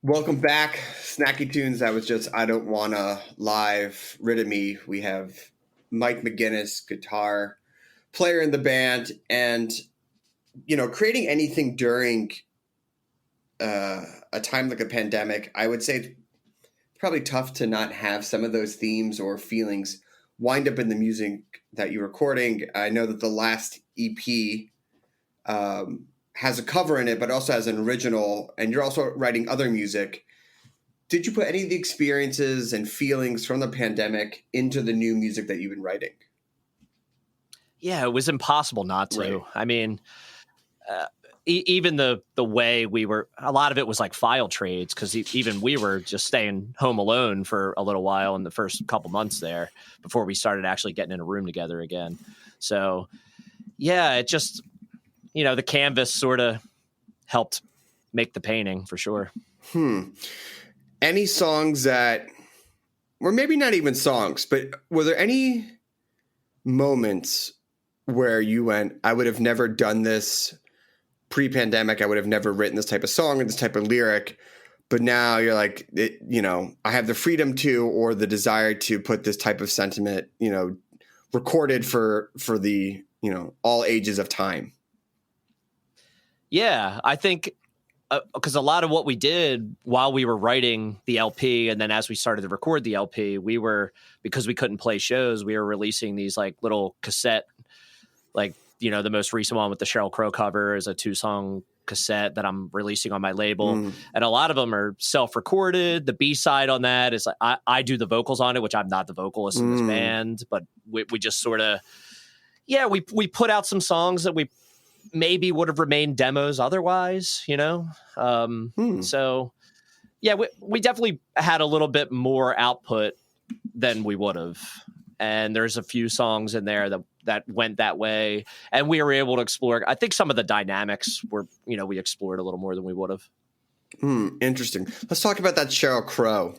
Welcome back, Snacky Tunes. That was just I Don't Wanna Live, Rid of Me. We have Mike McGinnis, guitar player in the band, and creating anything during a time like a pandemic, I would say it's probably tough to not have some of those themes or feelings wind up in the music that you're recording. I know that the last EP has a cover in it, but also has an original, and you're also writing other music. Did you put any of the experiences and feelings from the pandemic into the new music that you've been writing? Yeah, it was impossible not to. Right. I mean, even the way we were, a lot of it was like file trades, because even we were just staying home alone for a little while in the first couple months there before we started actually getting in a room together again. So, yeah, it just, the canvas sort of helped make the painting for sure. Any songs that, or maybe not even songs, but were there any moments where you went, I would have never done this pre-pandemic, I would have never written this type of song or this type of lyric, but now you're like, I have the freedom to, or the desire to put this type of sentiment, recorded for the, all ages of time? Yeah, I think because a lot of what we did while we were writing the LP, and then as we started to record the LP, because we couldn't play shows, we were releasing these like little cassette, like, the most recent one with the Sheryl Crow cover is a 2-song cassette that I'm releasing on my label. And a lot of them are self-recorded. The B-side on that is like, I do the vocals on it, which I'm not the vocalist in this band, but we just sort of, we put out some songs that we maybe would have remained demos otherwise, So, yeah, we definitely had a little bit more output than we would have. And there's a few songs in there that went that way. And we were able to explore, I think some of the dynamics were, we explored a little more than we would have. Interesting. Let's talk about that Sheryl Crow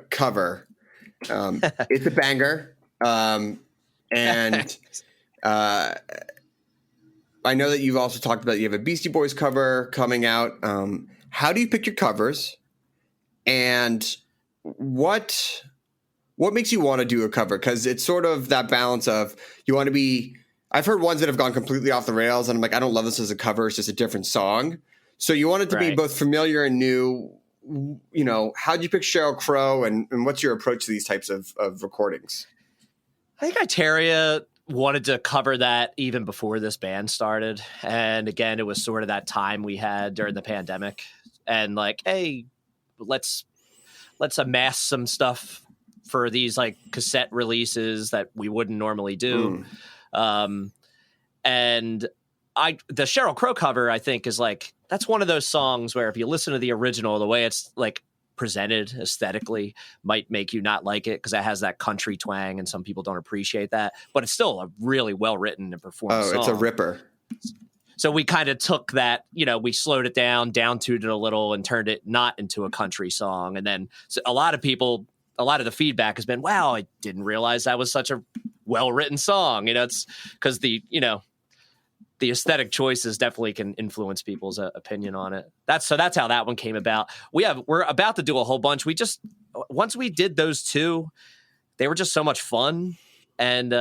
cover. It's a banger. And I know that you've also talked about, you have a Beastie Boys cover coming out. How do you pick your covers? And what makes you want to do a cover? Because it's sort of that balance of, you want to be, I've heard ones that have gone completely off the rails, and I'm like, I don't love this as a cover. It's just a different song. So you want it to be both familiar and new. How'd you pick Sheryl Crow, and what's your approach to these types of recordings? I think Iteria wanted to cover that even before this band started. And again, it was sort of that time we had during the pandemic, and like, hey, let's amass some stuff for these like cassette releases that we wouldn't normally do. And the Sheryl Crow cover, I think, is like, that's one of those songs where if you listen to the original, the way it's like presented aesthetically might make you not like it, because it has that country twang and some people don't appreciate that, but it's still a really well written and performed song. It's a ripper. So we kind of took that, we slowed it down tuned it a little, and turned it not into a country song. And then a lot of the feedback has been, wow, I didn't realize that was such a well-written song. It's because the aesthetic choices definitely can influence people's opinion on it. That's how that one came about. We're about to do a whole bunch. Once we did those two, they were just so much fun. And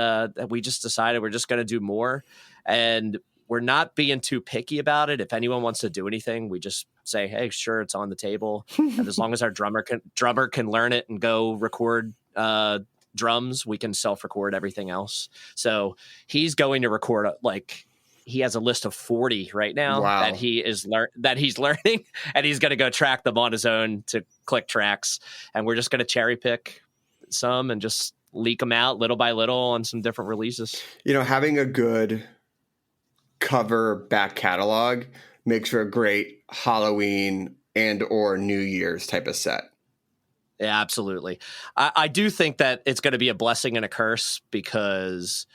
we just decided we're just going to do more. And we're not being too picky about it. If anyone wants to do anything, we just say, hey, sure, it's on the table. And as long as our drummer can learn it and go record drums, we can self-record everything else. So he's going to record he has a list of 40 right now. Wow. that he's learning, and he's going to go track them on his own to click tracks. And we're just going to cherry pick some and just leak them out little by little on some different releases. Having a good cover back catalog makes for a great Halloween and or New Year's type of set. Yeah, absolutely. I do think that it's going to be a blessing and a curse, because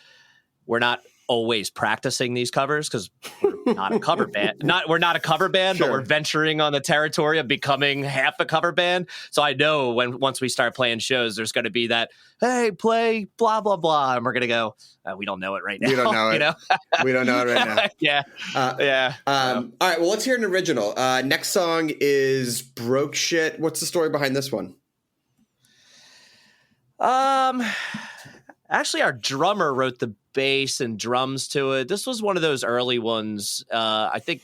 we're not always practicing these covers because we're not a cover band. We're not a cover band, Sure. but we're venturing on the territory of becoming half a cover band. So I know once we start playing shows, there's going to be that, hey, play blah blah blah, and we're going to go. We don't know it right now. We don't know it. You know? We don't know it right now. Yeah, yeah. All right, well, let's hear an original. Next song is Broke Shit. What's the story behind this one? Actually, our drummer wrote the bass and drums to it. This was one of those early ones. I think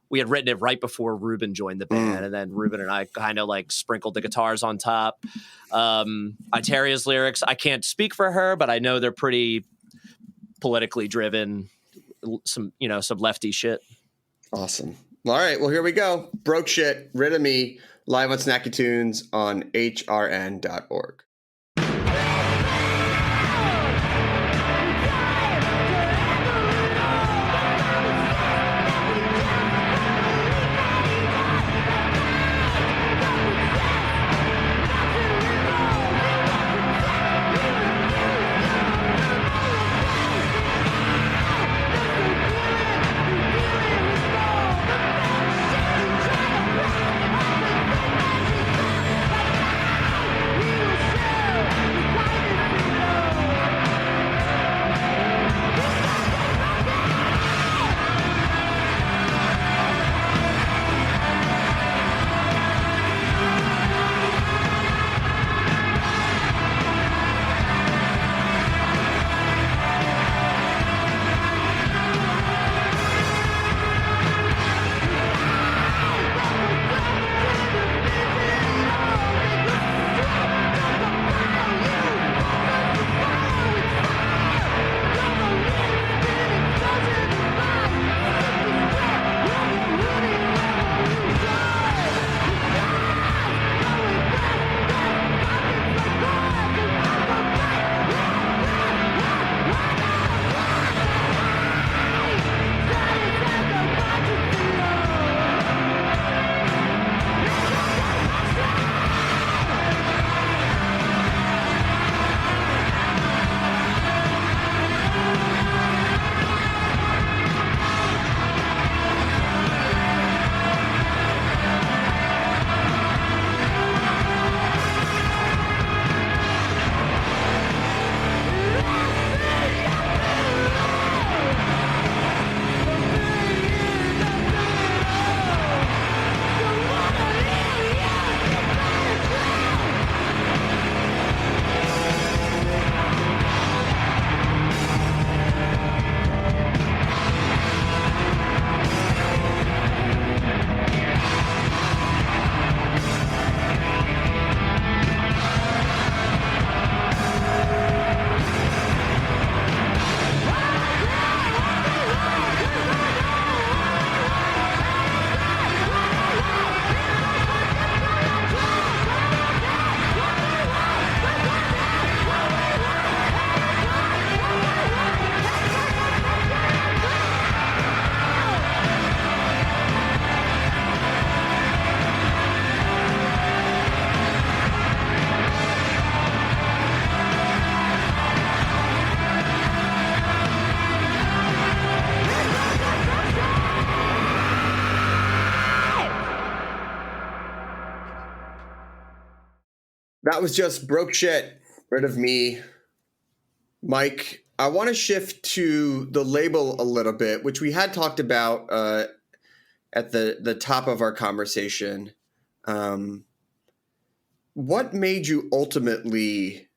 we had written it right before Ruben joined the band, and then Ruben and I kind of like sprinkled the guitars on top. Itaria's lyrics, I can't speak for her, but I know they're pretty politically driven. Some lefty shit. Awesome. All right, well, here we go. Broke Shit, Rid of Me, live on Snacky Tunes on hrn.org. That was just Broke Shit, Rid of Me. Mike, I want to shift to the label a little bit, which we had talked about at the top of our conversation. What made you ultimately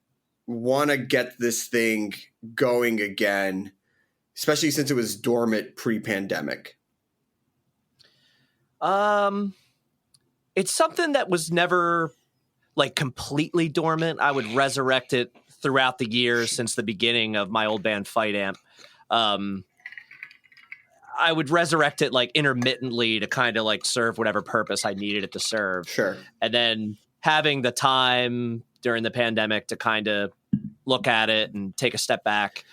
want to get this thing going again, especially since it was dormant pre-pandemic? It's something that was never like completely dormant. I would resurrect it throughout the years since the beginning of my old band Fight Amp. I would resurrect it like intermittently to kind of like serve whatever purpose I needed it to serve. Sure. And then having the time during the pandemic to kind of look at it and take a step back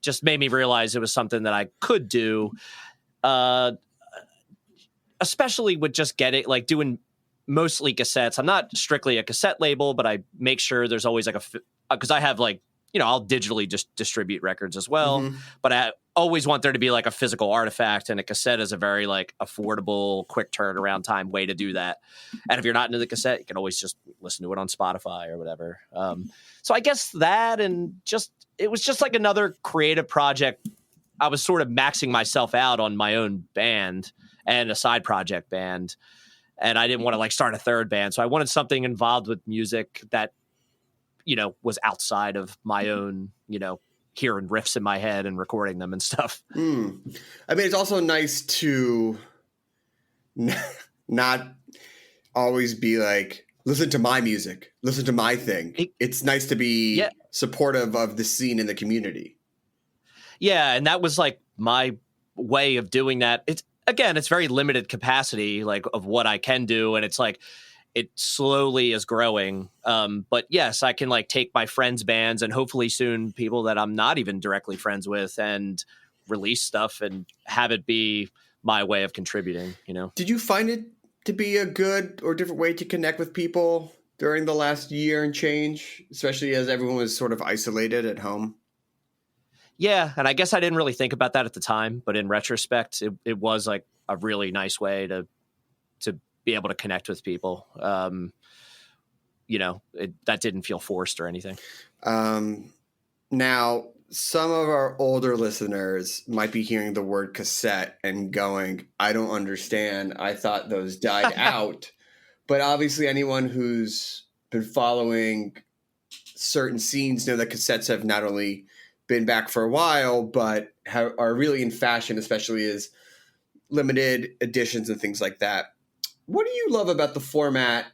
just made me realize it was something that I could do. Especially with just getting like doing mostly cassettes. I'm not strictly a cassette label, but I make sure there's always like because I have like I'll digitally just distribute records as well. Mhm. But I always want there to be like a physical artifact, and a cassette is a very like affordable, quick turnaround time way to do that. And if you're not into the cassette, you can always just listen to it on Spotify or whatever. So I guess that, and it was just like another creative project. I was sort of maxing myself out on my own band and a side project band. And I didn't want to like start a third band. So I wanted something involved with music that, was outside of my own, hearing riffs in my head and recording them and stuff. I mean, it's also nice to not always be like, listen to my music, listen to my thing. It's nice to be supportive of the scene in the community. Yeah. And that was like my way of doing that. It's very limited capacity, like of what I can do. And it's like, it slowly is growing. But yes, I can like take my friends' bands and hopefully soon people that I'm not even directly friends with and release stuff and have it be my way of contributing, Did you find it to be a good or different way to connect with people during the last year and change, especially as everyone was sort of isolated at home? Yeah. And I guess I didn't really think about that at the time, but in retrospect, it was like a really nice way to be able to connect with people. That didn't feel forced or anything. Now, some of our older listeners might be hearing the word cassette and going, I don't understand. I thought those died out. But obviously anyone who's been following certain scenes know that cassettes have not only been back for a while, but are really in fashion, especially as limited editions and things like that. What do you love about the format?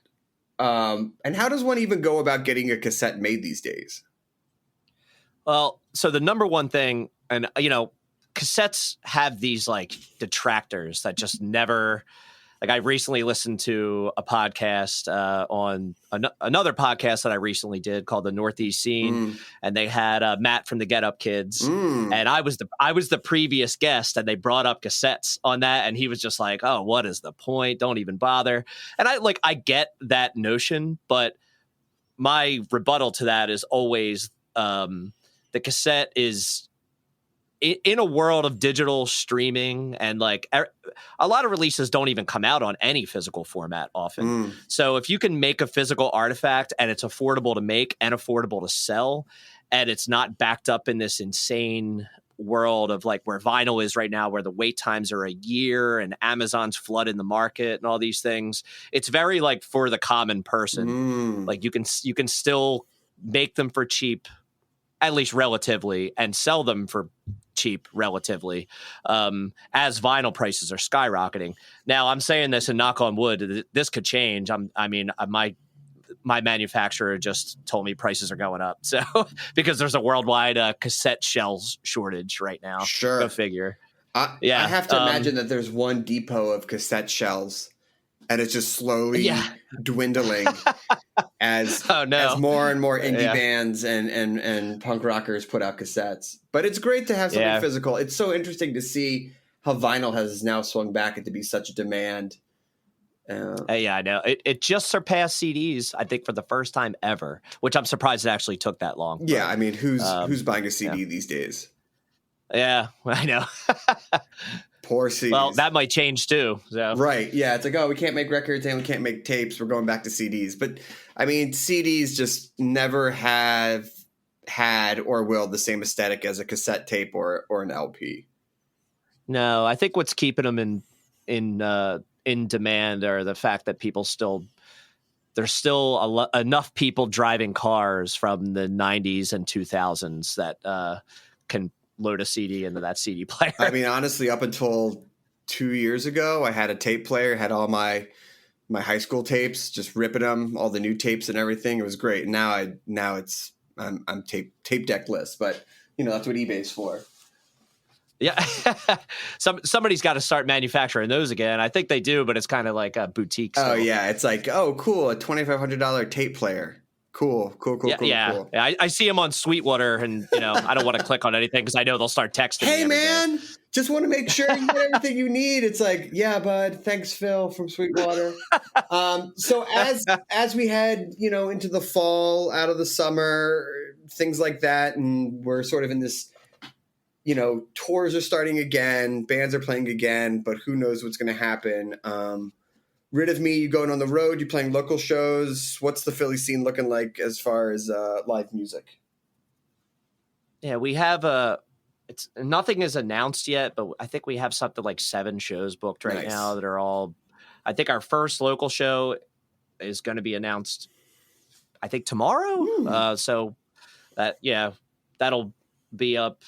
And how does one even go about getting a cassette made these days? Well, so the number one thing, and cassettes have these like detractors that just never. Like I recently listened to a podcast on another podcast that I recently did called The Northeast Scene, and they had Matt from the Get Up Kids, and I was the previous guest, and they brought up cassettes on that, and he was just like, "Oh, what is the point? Don't even bother." And I get that notion, but my rebuttal to that is always the cassette is. In a world of digital streaming and like a lot of releases don't even come out on any physical format often. So if you can make a physical artifact and it's affordable to make and affordable to sell, and it's not backed up in this insane world of like where vinyl is right now, where the wait times are a year and Amazon's flooding the market and all these things, it's very like for the common person. Like you can still make them for cheap, at least relatively, and sell them for cheap relatively, as vinyl prices are skyrocketing. Now I'm saying this and knock on wood, this could change. My manufacturer just told me prices are going up. So because there's a worldwide cassette shells shortage right now. Sure. Go figure. I have to imagine that there's one depot of cassette shells and it's just slowly dwindling as more and more indie bands and punk rockers put out cassettes. But it's great to have something physical. It's so interesting to see how vinyl has now swung back into be such a demand. I know. It just surpassed CDs, I think, for the first time ever, which I'm surprised it actually took that long. Yeah, I mean, who's buying a CD these days? Yeah, I know. Poor CDs. Well, that might change too. So. Right. Yeah. It's like, we can't make records and we can't make tapes. We're going back to CDs. But I mean, CDs just never have had or will the same aesthetic as a cassette tape or an LP. No, I think what's keeping them in demand are the fact that there's still enough people driving cars from the 90s and 2000s that can load a CD into that CD player. I mean, honestly, up until 2 years ago, I had a tape player, had all my high school tapes, just ripping them, all the new tapes and everything. It was great. Now I'm tape deckless, but that's what eBay's for. Yeah. Somebody's got to start manufacturing those again. I think they do, but it's kind of like a boutique still. Oh yeah. It's like, oh cool, a $2,500 tape player. Cool. Yeah. Cool. I see them on Sweetwater, and I don't want to click on anything because I know they'll start texting. Hey me man, just want to make sure you get everything you need. It's like, yeah, bud. Thanks, Phil from Sweetwater. So as we head, into the fall, out of the summer, things like that, and we're sort of in this, tours are starting again, bands are playing again, but who knows what's going to happen. Rid of Me, you going on the road, you playing local shows. What's the Philly scene looking like as far as live music? Yeah, we have nothing is announced yet, but I think we have something like 7 shows booked right now that are all, I think our first local show is going to be announced, I think tomorrow. So that'll be up.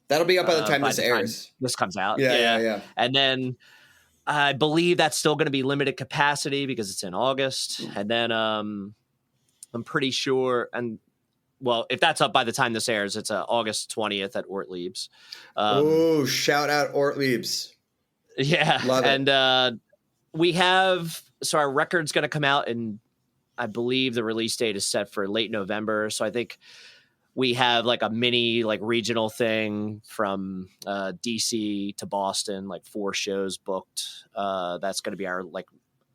That'll be up by the time this airs. This comes out. Yeah. And then I believe that's still going to be limited capacity because it's in August. And then I'm pretty sure, and well, if that's up by the time this airs, it's August 20th at Ortlieb's. Shout out Ortlieb's. Yeah. Love it. And we have, so our record's going to come out, and I believe the release date is set for late November. So I think we have like a mini regional thing from DC to Boston, 4 shows booked. That's going to be our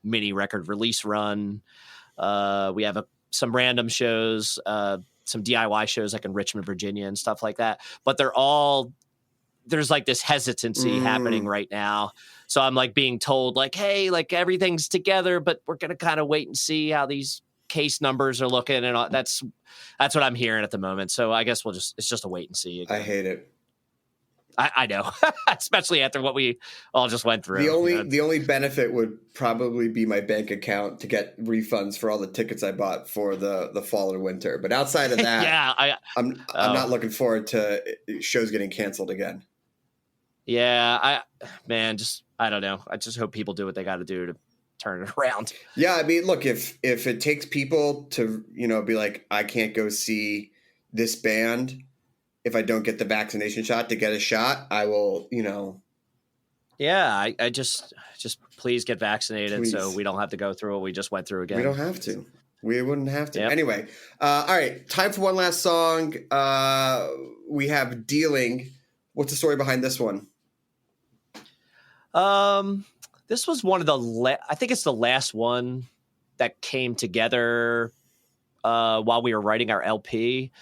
mini record release run. We have some random shows, some DIY shows in Richmond, Virginia and stuff like that. But there's this hesitancy happening right now. So I'm being told hey, everything's together, but we're going to kind of wait and see how these case numbers are looking, and that's what I'm hearing at the moment. So I guess it's just a wait and see again. I hate it. I know, especially after what we all just went through. The only benefit would probably be my bank account to get refunds for all the tickets I bought for the fall or winter. But outside of that, I'm not looking forward to shows getting canceled again. Yeah, I don't know. I just hope people do what they got to do to turn it around. Yeah, I mean, look, if it takes people to, be like, I can't go see this band if I don't get the vaccination shot to get a shot, I will, Yeah, I just please get vaccinated. Please. So we don't have to go through what we just went through again. We don't have to. We wouldn't have to. Yep. Anyway, all right, time for one last song. We have Dealing. What's the story behind this one? This was one of the I think it's the last one that came together while we were writing our LP.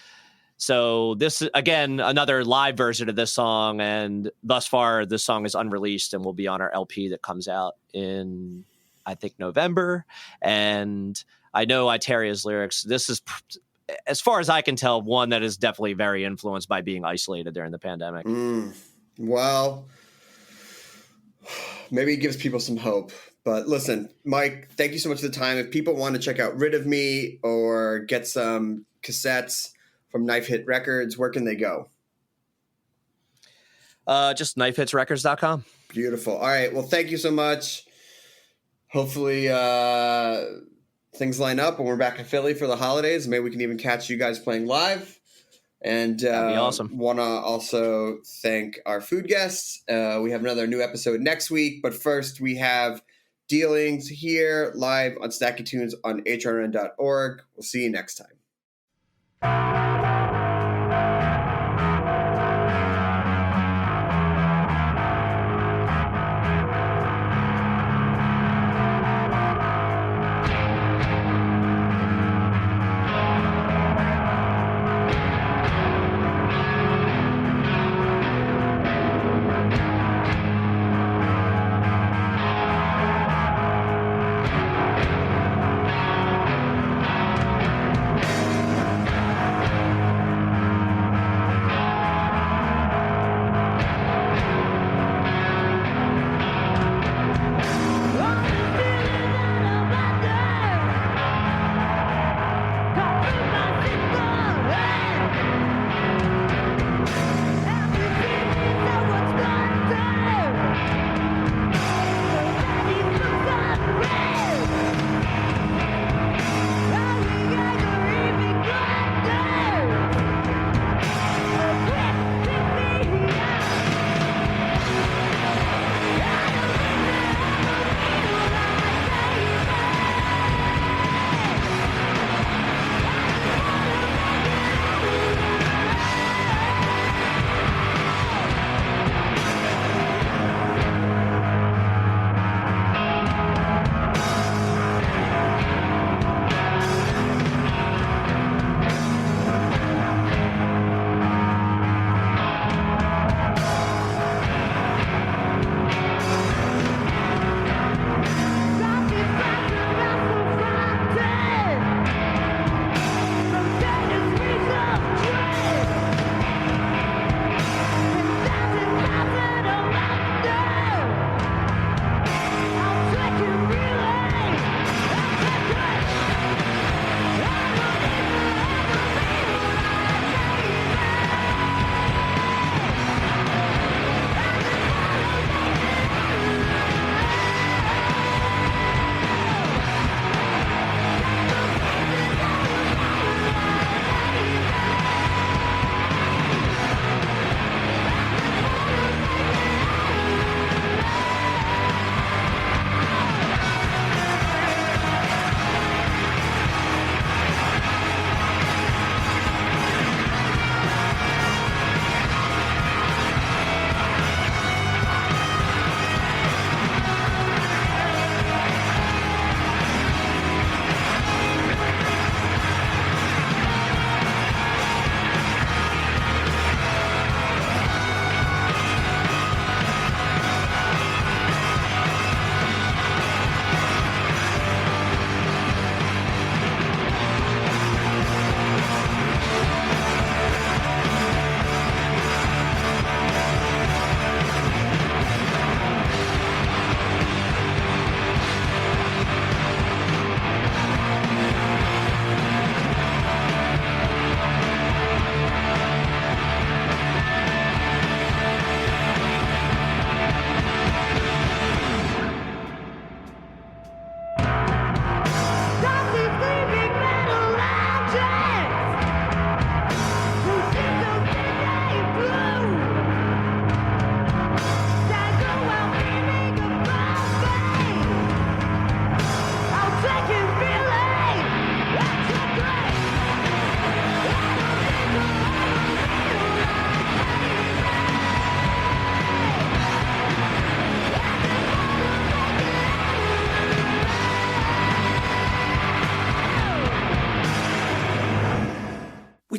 So this is, again, another live version of this song, and thus far this song is unreleased and will be on our LP that comes out in, I think, November. And I know Iteria's lyrics. This is, as far as I can tell, one that is definitely very influenced by being isolated during the pandemic. Well, maybe it gives people some hope. But listen, Mike, thank you so much for the time. If people want to check out Rid of Me or get some cassettes from Knife Hit Records, where can they go? Just knifehitsrecords.com. Beautiful. All right. Well, thank you so much. Hopefully things line up when we're back in Philly for the holidays. Maybe we can even catch you guys playing live. And that'd be awesome. Want to also thank our food guests. We have another new episode next week. But first, we have Dealings here live on Snacky Tunes on hrn.org. We'll see you next time.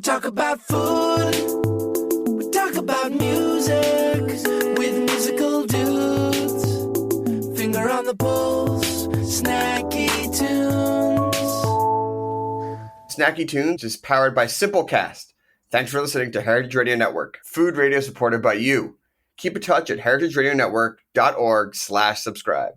talk about food, we talk about music with musical dudes. Finger on the pulse, snacky tunes. Snacky Tunes is powered by Simplecast. Thanks for listening to Heritage Radio Network, food radio supported by you. Keep in touch at heritageradionetwork.org/subscribe.